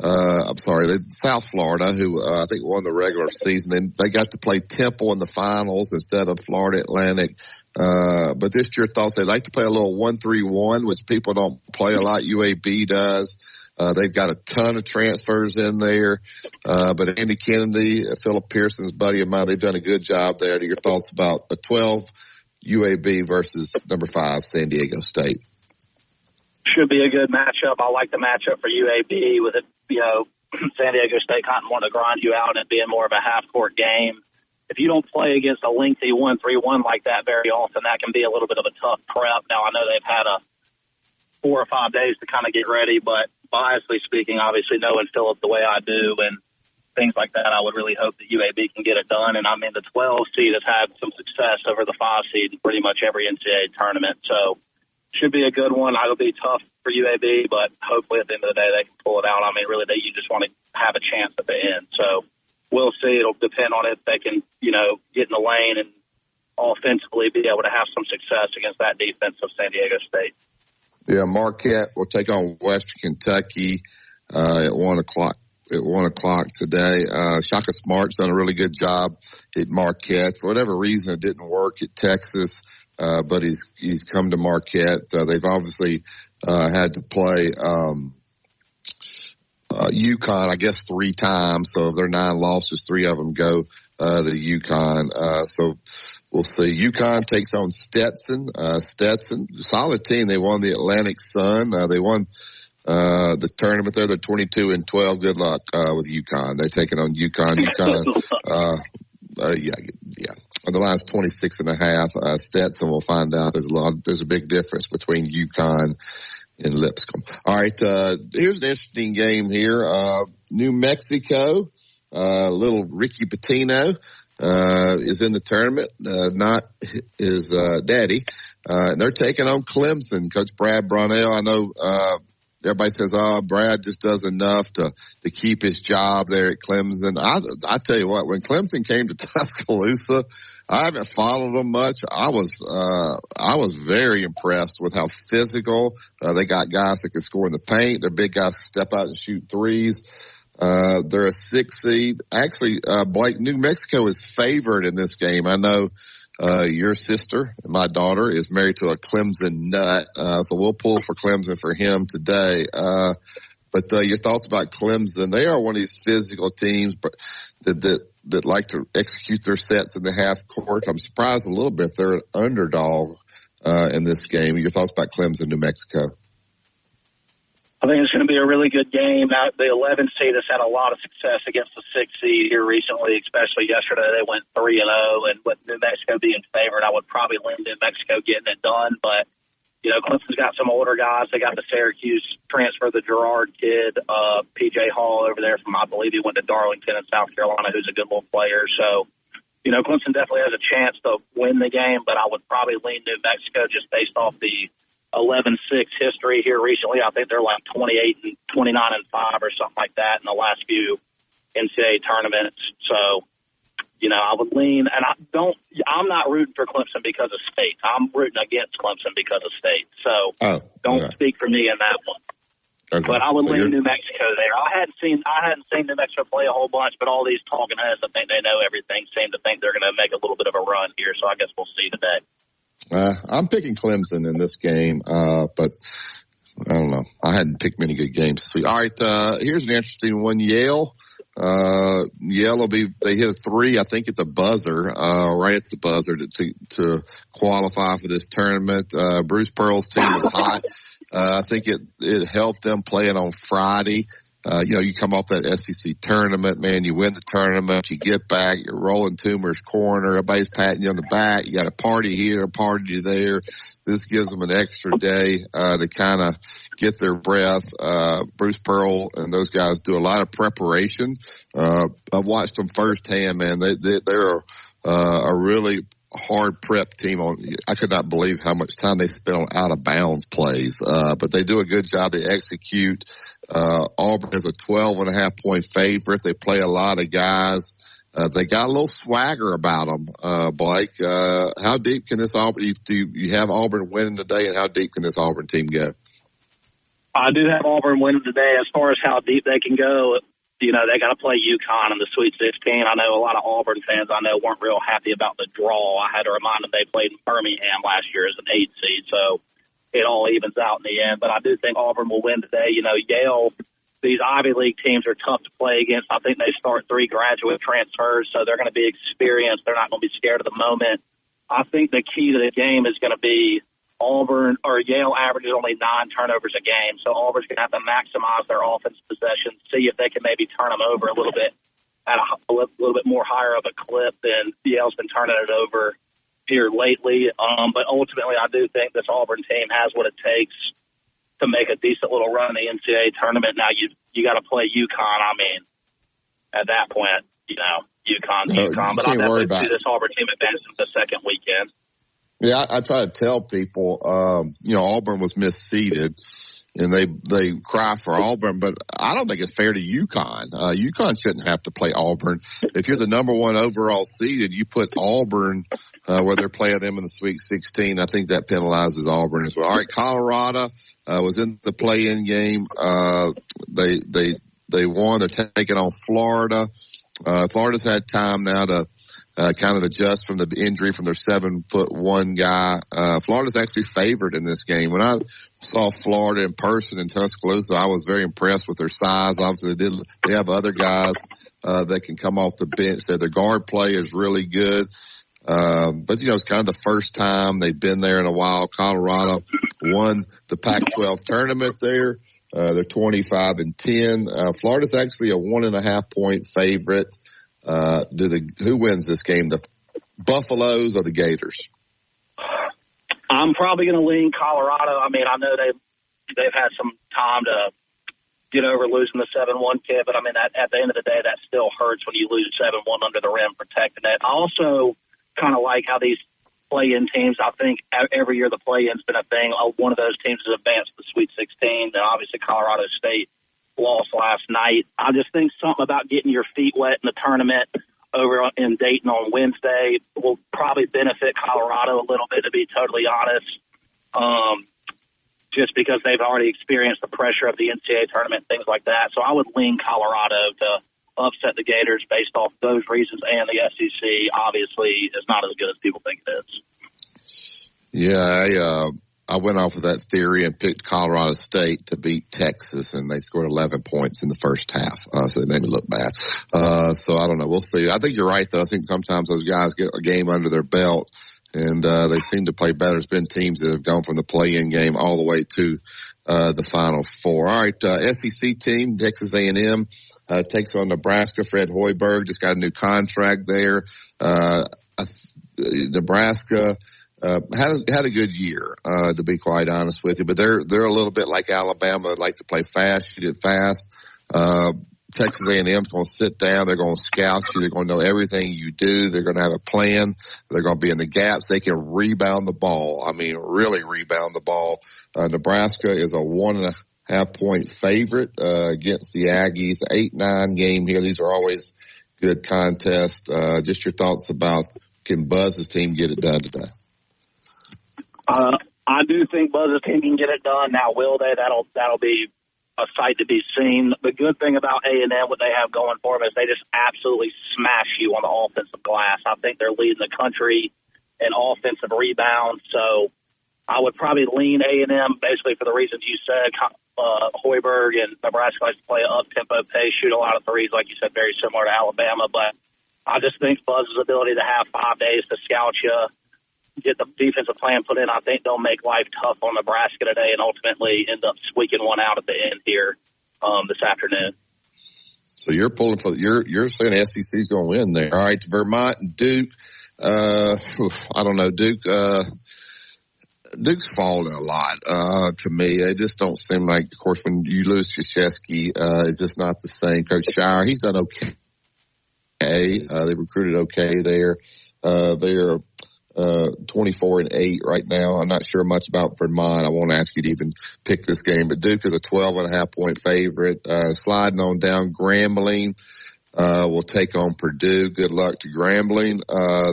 South Florida, who I think won the regular season. Then they got to play Temple in the finals instead of Florida Atlantic. But just your thoughts. They like to play a little 1-3-1, which people don't play a lot. UAB does. They've got a ton of transfers in there. But Andy Kennedy, Philip Pearson's buddy of mine, they've done a good job there. Your thoughts about a 12 UAB versus number 5 San Diego State? Should be a good matchup. I like the matchup for UAB with it, San Diego State kind of wanting to grind you out and being more of a half-court game. If you don't play against a lengthy 1-3-1 like that very often, that can be a little bit of a tough prep. Now, I know they've had 4 or 5 days to kind of get ready, but biasly speaking, obviously knowing Philip the way I do and things like that, I would really hope that UAB can get it done. And I mean, the 12 seed has had some success over the 5 seed in pretty much every NCAA tournament. So should be a good one. It'll be tough for UAB, but hopefully at the end of the day they can pull it out. I mean, really, you just want to have a chance at the end. So we'll see. It'll depend on if they can, get in the lane and offensively be able to have some success against that defense of San Diego State. Yeah, Marquette will take on Western Kentucky at 1 o'clock. At 1 o'clock today. Shaka Smart's done a really good job at Marquette. For whatever reason, it didn't work at Texas. But he's come to Marquette. They've obviously had to play UConn, I guess 3 times. So of their 9 losses, 3 of them go to UConn. So we'll see. UConn takes on Stetson. Stetson, solid team. They won the Atlantic Sun. They won the tournament there. They're 22-12. Good luck with UConn. They're taking on UConn. Yeah. On the line's 26.5. Stetson, we'll find out. There's a big difference between UConn and Lipscomb. All right. Here's an interesting game here. New Mexico, little Ricky Pitino, is in the tournament, not his, daddy. And they're taking on Clemson. Coach Brad Brownell, I know, everybody says, Brad just does enough to keep his job there at Clemson. I tell you what, when Clemson came to Tuscaloosa, I haven't followed them much. I was very impressed with how physical, they got guys that can score in the paint. They're big guys who step out and shoot threes. They're a 6 seed. Actually, Blake, New Mexico is favored in this game. I know, your sister, my daughter, is married to a Clemson nut. So we'll pull for Clemson for him today. But your thoughts about Clemson? They are one of these physical teams that like to execute their sets in the half court. I'm surprised a little bit they're an underdog, in this game. Your thoughts about Clemson, New Mexico? I think it's going to be a really good game. The 11 seed has had a lot of success against the 6 seed here recently, especially yesterday. They went 3-0, and with New Mexico being favored, I would probably lean New Mexico getting it done. But, Clemson's got some older guys. They got the Syracuse transfer, the Girard kid, P.J. Hall over there from, I believe he went to Darlington in South Carolina, who's a good little player. So, Clemson definitely has a chance to win the game, but I would probably lean New Mexico just based off the 11-6 history here recently. I think they're like 28-29-5 or something like that in the last few NCAA tournaments. So, I would lean, and I'm not rooting for Clemson because of state. I'm rooting against Clemson because of state. So don't speak for me in that one. Okay. But I would lean New Mexico there. I hadn't seen New Mexico play a whole bunch, but all these talking heads that think they know everything seem to think they're going to make a little bit of a run here. So I guess we'll see today. I'm picking Clemson in this game, but I don't know. I hadn't picked many good games this week. All right, here's an interesting one. Yale they hit a 3, I think at the buzzer, right at the buzzer to qualify for this tournament. Bruce Pearl's team was hot. I think it helped them playing on Friday. You come off that SEC tournament, man, you win the tournament, you get back, you're rolling Toomer's corner, everybody's patting you on the back, you got a party here, a party there. This gives them an extra day, to kind of get their breath. Bruce Pearl and those guys do a lot of preparation. I've watched them firsthand, man. They're a really hard prep team. I could not believe how much time they spent on out of bounds plays. But they do a good job. They execute. Auburn is a 12.5 point favorite. They play a lot of guys. They got a little swagger about them, Blake. How deep can this Auburn, do you have Auburn winning today, and how deep can this Auburn team go? I do have Auburn winning today. As far as how deep they can go, they got to play UConn in the Sweet 16. I know a lot of Auburn fans weren't real happy about the draw. I had to remind them they played in Birmingham last year as an 8 seed, so it all evens out in the end. But I do think Auburn will win today. Yale, these Ivy League teams are tough to play against. I think they start 3 graduate transfers, so they're going to be experienced. They're not going to be scared of the moment. I think the key to the game is going to be Yale averages only 9 turnovers a game, so Auburn's going to have to maximize their offensive possession, see if they can maybe turn them over a little bit at a little bit more higher of a clip than Yale's been turning it over here lately. But ultimately, I do think this Auburn team has what it takes to make a decent little run in the NCAA tournament. Now, you got to play UConn. I mean, at that point, UConn's UConn. But I definitely see this Auburn team advancing the second weekend. Yeah, I try to tell people, Auburn was misseeded, and they cry for Auburn, but I don't think it's fair to UConn. UConn shouldn't have to play Auburn. If you're the number 1 overall seeded, you put Auburn where they're playing them in the Sweet 16. I think that penalizes Auburn as well. All right, Colorado was in the play-in game. They won. They're taking on Florida. Florida's had time now to kind of adjust from the injury from their 7'1" guy. Florida's actually favored in this game. When I saw Florida in person in Tuscaloosa, I was very impressed with their size. Obviously, they have other guys that can come off the bench. So their guard play is really good. But it's kind of the first time they've been there in a while. Colorado won the Pac-12 tournament there. They're 25-10. Florida's actually a 1.5 point favorite. Who wins this game? The Buffaloes or the Gators? I'm probably going to lean Colorado. I mean, I know they've had some time to get over losing the 7-1 kid, but I mean, at the end of the day, that still hurts when you lose 7-1 under the rim protecting it. I also kind of like how these play-in teams, I think every year the play-in's been a thing. One of those teams has advanced to the Sweet 16, and obviously Colorado State lost last night. I just think something about getting your feet wet in the tournament over in Dayton on Wednesday will probably benefit Colorado a little bit, to be totally honest, just because they've already experienced the pressure of the NCAA tournament, things like that. So I would lean Colorado to upset the Gators based off those reasons, and the SEC obviously is not as good as people think it is. Yeah, I went off of that theory and picked Colorado State to beat Texas, and they scored 11 points in the first half. So it made me look bad. So I don't know. We'll see. I think you're right, though. I think sometimes those guys get a game under their belt, and they seem to play better. There's been teams that have gone from the play-in game all the way to the Final Four. All right, SEC team, Texas A&M. Takes on Nebraska. Fred Hoiberg just got a new contract there. Nebraska had a good year, to be quite honest with you, but they're a little bit like Alabama. They like to play fast, shoot it fast. Texas A&M's going to sit down. They're going to scout you. They're going to know everything you do. They're going to have a plan. They're going to be in the gaps. They can rebound the ball. I mean, really rebound the ball. Nebraska is a 1.5 point favorite against the Aggies. 8-9 game here. These are always good contests. Just your thoughts about, can Buzz's team get it done today? I do think Buzz's team can get it done. Now, will they? That'll be a sight to be seen. The good thing about A&M, what they have going for them, is they just absolutely smash you on the offensive glass. I think they're leading the country in offensive rebounds. So I would probably lean A&M basically for the reasons you said. Hoiberg and Nebraska likes to play up-tempo pace, shoot a lot of threes, like you said, very similar to Alabama. But I just think Buzz's ability to have 5 days to scout you, get the defensive plan put in, I think they'll make life tough on Nebraska today and ultimately end up squeaking one out at the end here this afternoon. So you're pulling for you're saying SEC's going to win there. All right, Vermont and Duke. I don't know, Duke's fallen a lot, to me. They just don't seem like, of course, when you lose Krzyzewski, it's just not the same. Coach Shire, he's done okay. They recruited okay there. They're 24-8 right now. I'm not sure much about Vermont. I won't ask you to even pick this game, but Duke is a 12.5 point favorite. Sliding on down, Grambling will take on Purdue. Good luck to Grambling.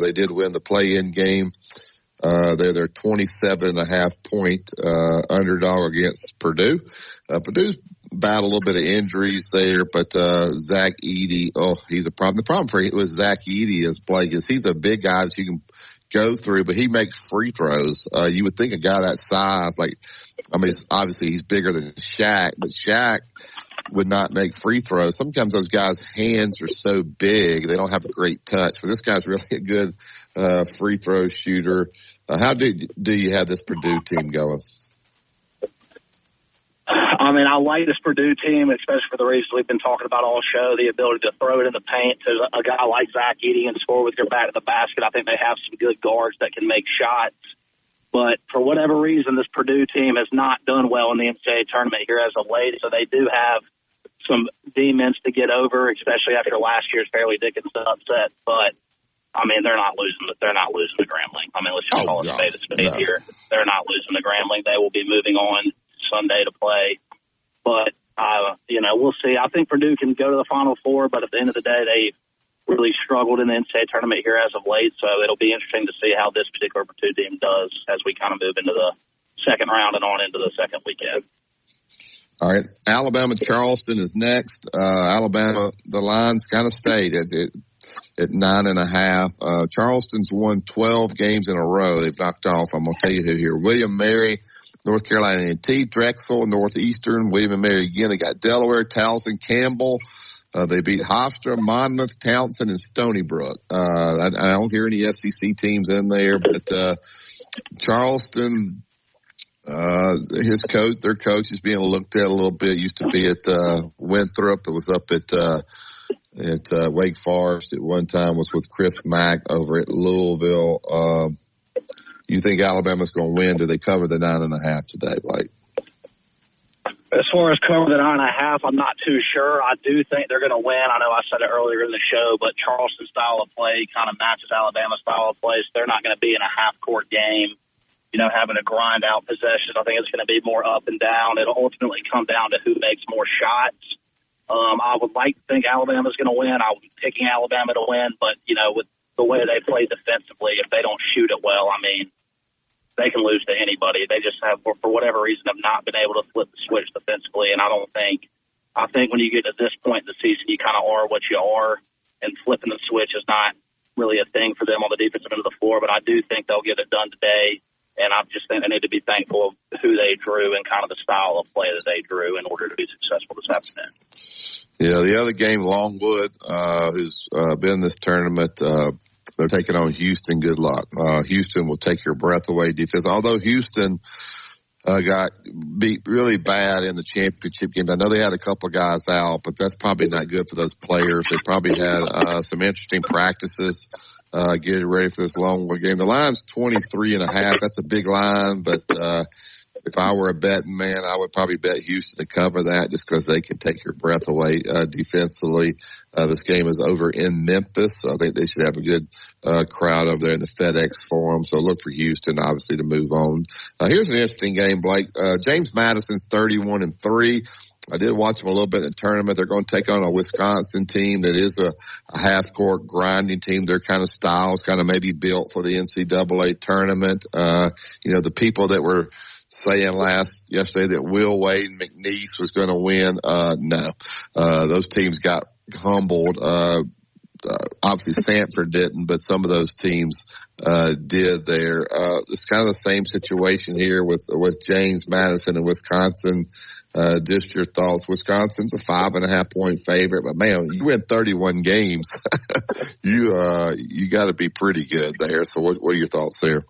They did win the play-in game. They're 27.5 point underdog against Purdue. Purdue's battled a little bit of injuries there, but Zach Edey, he's a problem. The problem for it was Zach Edey is Blake is he's a big guy that you can go through, but he makes free throws. You would think a guy that size, obviously he's bigger than Shaq, but Shaq would not make free throws. Sometimes those guys' hands are so big, they don't have a great touch. But this guy's really a good free throw shooter. How do you have this Purdue team going? I mean, I like this Purdue team, especially for the reasons we've been talking about all show, the ability to throw it in the paint to a guy like Zach Edey and score with your back to the basket. I think they have some good guards that can make shots. But for whatever reason, this Purdue team has not done well in the NCAA tournament here as of late. So they do have some demons to get over, especially after last year's Fairleigh Dickinson upset. But I mean, they're not losing to Grambling. I mean, let's just call it a spade here. They're not losing to Grambling. They will be moving on Sunday to play. But, we'll see. I think Purdue can go to the Final Four, but at the end of the day, they really struggled in the NCAA tournament here as of late. So it'll be interesting to see how this particular Purdue team does as we kind of move into the second round and on into the second weekend. All right. Alabama Charleston is next. Alabama, the lines kind of stayed. at 9.5. Charleston's won 12 games in a row. They've knocked off, I'm going to tell you who here, William Mary, North Carolina A&T, Drexel, Northeastern, William and Mary again. They got Delaware, Towson, Campbell. They beat Hofstra, Monmouth, Townsend, and Stony Brook. I don't hear any SEC teams in there, but Charleston, their coach is being looked at a little bit. Used to be at Winthrop. It was up at Wake Forest at one time. Was with Chris Mack over at Louisville. You think Alabama's going to win? Do they cover the 9.5 today, Blake? As far as cover the 9.5, I'm not too sure. I do think they're going to win. I know I said it earlier in the show, but Charleston's style of play kind of matches Alabama's style of play. So they're not going to be in a half-court game, having to grind out possessions. I think it's going to be more up and down. It'll ultimately come down to who makes more shots. I would like to think Alabama's going to win. I'm picking Alabama to win, but, with the way they play defensively, if they don't shoot it well, they can lose to anybody. They just have, for whatever reason, have not been able to flip the switch defensively. And I think when you get to this point in the season, you kind of are what you are, and flipping the switch is not really a thing for them on the defensive end of the floor. But I do think they'll get it done today. And I just think they need to be thankful of who they drew and kind of the style of play that they drew in order to be successful this afternoon. Yeah, the other game, Longwood, who's been in this tournament, they're taking on Houston. Good luck. Houston will take your breath away defense. Although Houston got beat really bad in the championship game. I know they had a couple of guys out, but that's probably not good for those players. They probably had some interesting practices getting ready for this Longwood game. The line's 23.5. That's a big line, but if I were a betting man, I would probably bet Houston to cover that just because they can take your breath away defensively. This game is over in Memphis, so I think they should have a good crowd over there in the FedEx Forum. So look for Houston, obviously, to move on. Here's an interesting game, Blake. James Madison's 31-3. I did watch them a little bit in the tournament. They're going to take on a Wisconsin team that is a half-court grinding team. Their kind of style is kind of maybe built for the NCAA tournament. The people that were saying yesterday that Will Wade and McNeese was going to win. No. Those teams got humbled. Obviously Sanford didn't, but some of those teams, did there. It's kind of the same situation here with James Madison and Wisconsin. Just your thoughts. Wisconsin's a 5.5 point favorite, but man, you win 31 games. You got to be pretty good there. So what are your thoughts there?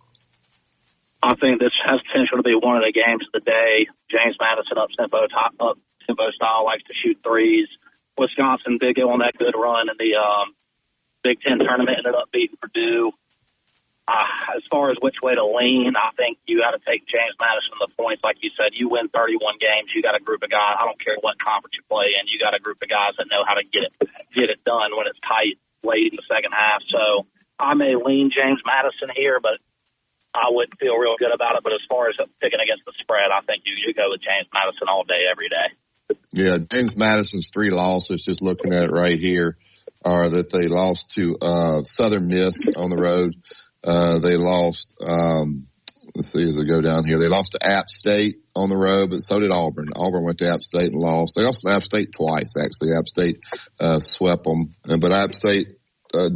I think this has potential to be one of the games of the day. James Madison up-tempo style, likes to shoot threes. Wisconsin did go on that good run in the Big Ten tournament, ended up beating Purdue. As far as which way to lean, I think you got to take James Madison the points. Like you said, you win 31 games, you got a group of guys. I don't care what conference you play in, you got a group of guys that know how to get it done when it's tight late in the second half. So I may lean James Madison here, but I wouldn't feel real good about it. But as far as picking against the spread, I think you go with James Madison all day, every day. Yeah, James Madison's 3 losses, just looking at it right here, are that they lost to Southern Miss on the road. They lost, let's see as I go down here, they lost to App State on the road, but so did Auburn. Auburn went to App State and lost. They lost to App State twice, actually. App State swept them. But App State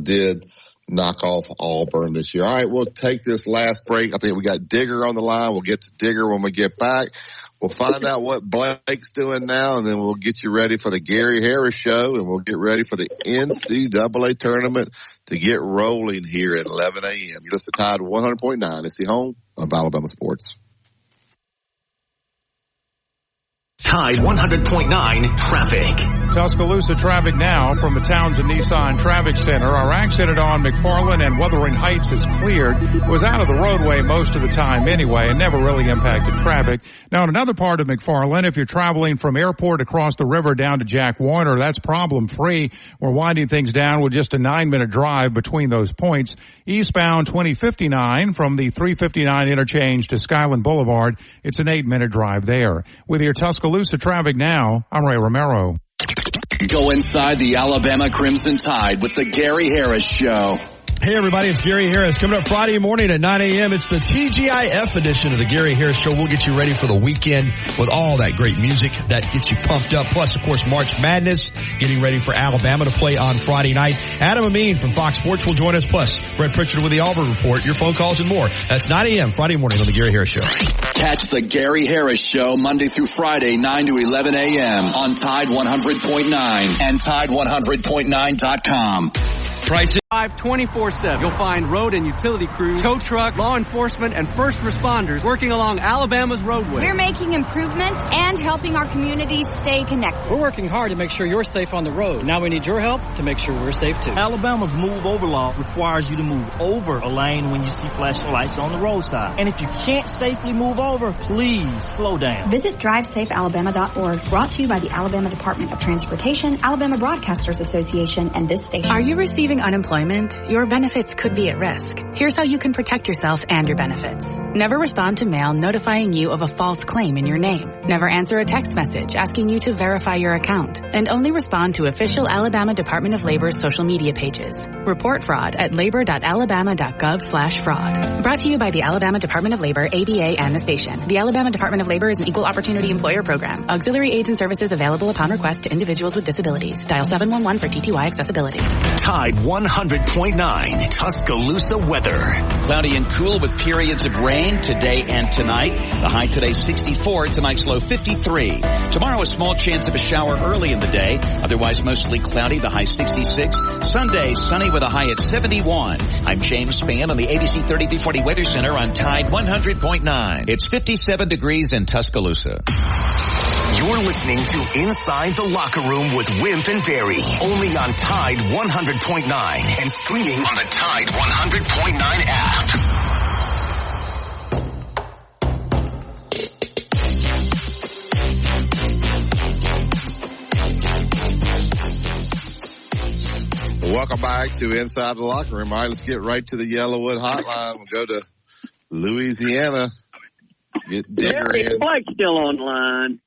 did knock off Auburn this year. All right, we'll take this last break. I think we got Digger on the line. We'll get to Digger when we get back. We'll find out what Blake's doing now, and then we'll get you ready for the Gary Harris Show, and we'll get ready for the NCAA tournament to get rolling here at 11 a.m. You listen to Tide 100.9. It's the home of Alabama sports. Tide 100.9 traffic. Tuscaloosa traffic now from the Townsend Nissan Traffic Center. Our accident on McFarland and Wuthering Heights is cleared. It was out of the roadway most of the time anyway and never really impacted traffic. Now, in another part of McFarland, if you're traveling from Airport across the river down to Jack Warner, that's problem-free. We're winding things down with just a 9-minute drive between those points. Eastbound 2059 from the 359 interchange to Skyland Boulevard, it's an 8-minute drive there. With your Tuscaloosa traffic now, I'm Ray Romero. Go inside the Alabama Crimson Tide with the Gary Harris Show. Hey everybody, it's Gary Harris. Coming up Friday morning at 9 a.m. It's the TGIF edition of the Gary Harris Show. We'll get you ready for the weekend with all that great music that gets you pumped up. Plus, of course, March Madness, getting ready for Alabama to play on Friday night. Adam Amin from Fox Sports will join us. Plus, Brett Pritchard with the Auburn Report, your phone calls and more. That's 9 a.m. Friday morning on the Gary Harris Show. Catch the Gary Harris Show Monday through Friday, 9 to 11 a.m. on Tide 100.9 and Tide100.9.com. Prices 24/7. You'll find road and utility crews, tow truck, law enforcement, and first responders working along Alabama's roadway. We're making improvements and helping our communities stay connected. We're working hard to make sure you're safe on the road. Now we need your help to make sure we're safe too. Alabama's move over law requires you to move over a lane when you see flashing lights on the roadside. And if you can't safely move over, please slow down. Visit DriveSafeAlabama.org, brought to you by the Alabama Department of Transportation, Alabama Broadcasters Association, and this station. Are you receiving unemployment? Your benefits could be at risk. Here's how you can protect yourself and your benefits. Never respond to mail notifying you of a false claim in your name. Never answer a text message asking you to verify your account. And only respond to official Alabama Department of Labor's social media pages. Report fraud at labor.alabama.gov/fraud. Brought to you by the Alabama Department of Labor, ABA, and the station. The Alabama Department of Labor is an equal opportunity employer program. Auxiliary aids and services available upon request to individuals with disabilities. Dial 711 for TTY accessibility. Tide 100.9 Tuscaloosa weather. Cloudy and cool with periods of rain today and tonight. The high today 64, tonight's low 53. Tomorrow a small chance of a shower early in the day. Otherwise mostly cloudy, the high 66. Sunday sunny with a high at 71. I'm James Spann on the ABC 3340 Weather Center on Tide 100.9. It's 57 degrees in Tuscaloosa. You're listening to Inside the Locker Room with Wimp and Barry, only on Tide 100.9 and streaming on the Tide 100.9 app. Welcome back to Inside the Locker Room. All right, let's get right to the Yellowwood hotline. We'll go to Louisiana. Get Digger in. Blake's still online.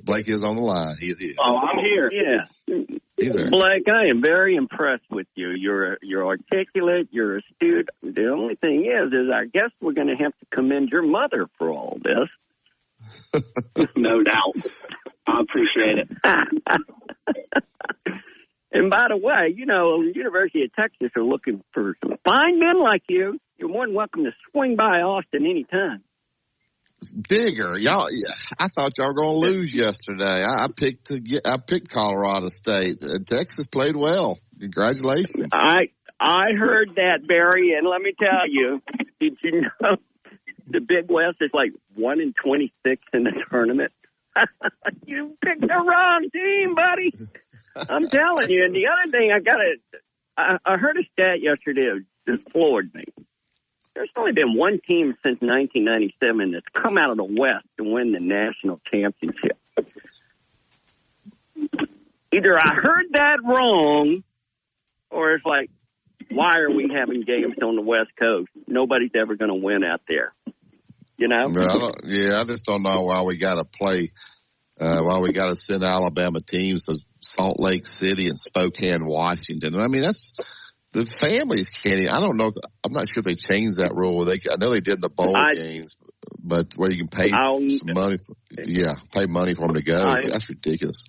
Blake is on the line. He is here. Oh, I'm here. Yeah. He's there. Blake, I am very impressed with you. You're articulate. You're astute. The only thing is I guess we're going to have to commend your mother for all this. No doubt. I appreciate it. And by the way, the University of Texas are looking for some fine men like you. You're more than welcome to swing by Austin anytime. Digger, y'all. I thought y'all were going to lose yesterday. I picked Colorado State. Texas played well. Congratulations. I heard that, Barry, and let me tell you, did you know the Big West is like 1-26 in the tournament? You picked the wrong team, buddy. I'm telling you. And the other thing, I heard a stat yesterday that floored me. There's only been one team since 1997 that's come out of the West to win the national championship. Either I heard that wrong, or it's like, why are we having games on the West Coast? Nobody's ever going to win out there. I just don't know why we got to play, why we got to send Alabama teams to Salt Lake City and Spokane, Washington. I mean, that's... The families can't. I don't know. I'm not sure if they changed that rule. I know they did in the bowl games, but where you can pay some money. Pay money for them to go. That's ridiculous.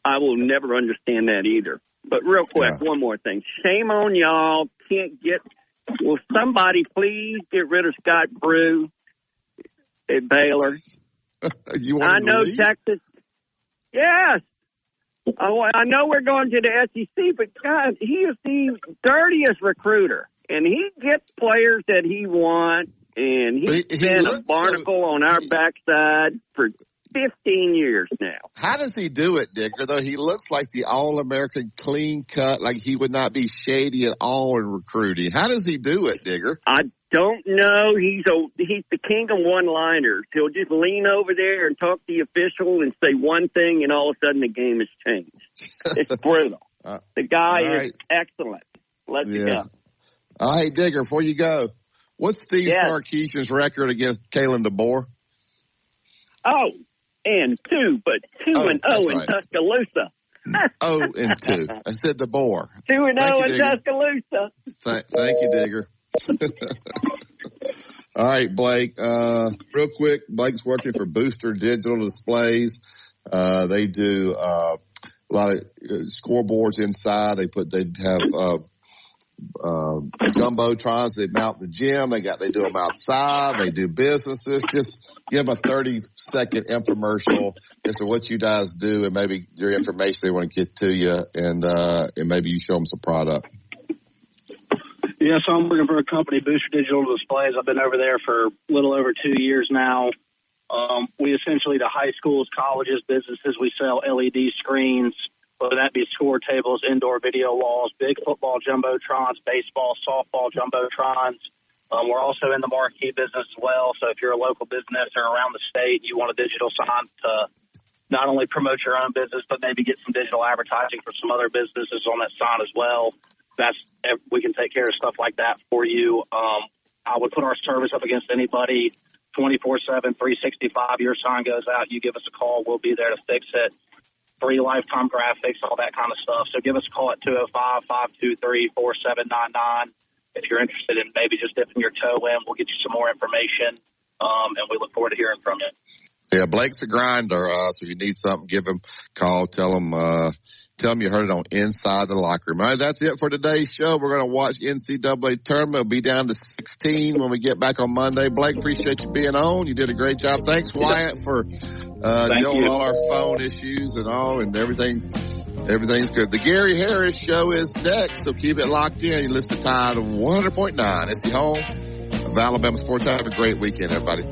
I will never understand that either. But real quick, one more thing. Shame on y'all. Will somebody please get rid of Scott Brew at Baylor? I know Texas. Yes. Oh, I know we're going to the SEC, but God, he is the dirtiest recruiter, and he gets players that he wants, and he's been a barnacle on our backside for 15 years now. How does he do it, Digger, though? He looks like the All-American clean cut, like he would not be shady at all in recruiting. How does he do it, Digger? I don't know. He's the king of one-liners. He'll just lean over there and talk to the official and say one thing, and all of a sudden the game has changed. It's brutal. The guy is excellent. Let's go. All right, Digger, before you go, what's Steve Sarkisian's record against Kalen DeBoer? 2-2 in Tuscaloosa. 0-2. I said DeBoer. 2-0 in Tuscaloosa. Thank you, Digger. All right, Blake. Real quick, Blake's working for Booster Digital Displays. They do a lot of scoreboards inside. They have jumbotrons. They mount the gym. They do them outside. They do businesses. Just give them a 30-second infomercial as to what you guys do and maybe your information they want to get to you, and maybe you show them some product. Yeah, so I'm working for a company, Booster Digital Displays. I've been over there for a little over 2 years now. We essentially, to high schools, colleges, businesses, we sell LED screens, whether that be score tables, indoor video walls, big football jumbotrons, baseball, softball jumbotrons. We're also in the marquee business as well. So if you're a local business or around the state, you want a digital sign to not only promote your own business, but maybe get some digital advertising for some other businesses on that sign as well. We can take care of stuff like that for you. I would put our service up against anybody 24/7, 365. Your sign goes out, you give us a call. We'll be there to fix it. Free lifetime graphics, all that kind of stuff. So give us a call at 205-523-4799. If you're interested in maybe just dipping your toe in, we'll get you some more information. And we look forward to hearing from you. Yeah, Blake's a grinder. So if you need something, give him a call. Tell him you heard it on Inside the Locker Room. All right, that's it for today's show. We're going to watch NCAA tournament. It'll be down to 16 when we get back on Monday. Blake, appreciate you being on. You did a great job. Thanks, Wyatt, for dealing with all our phone issues and all, and everything. Everything's good. The Gary Harris Show is next, so keep it locked in. You listen to Tide 100.9. It's the home of Alabama Sports. Have a great weekend, everybody.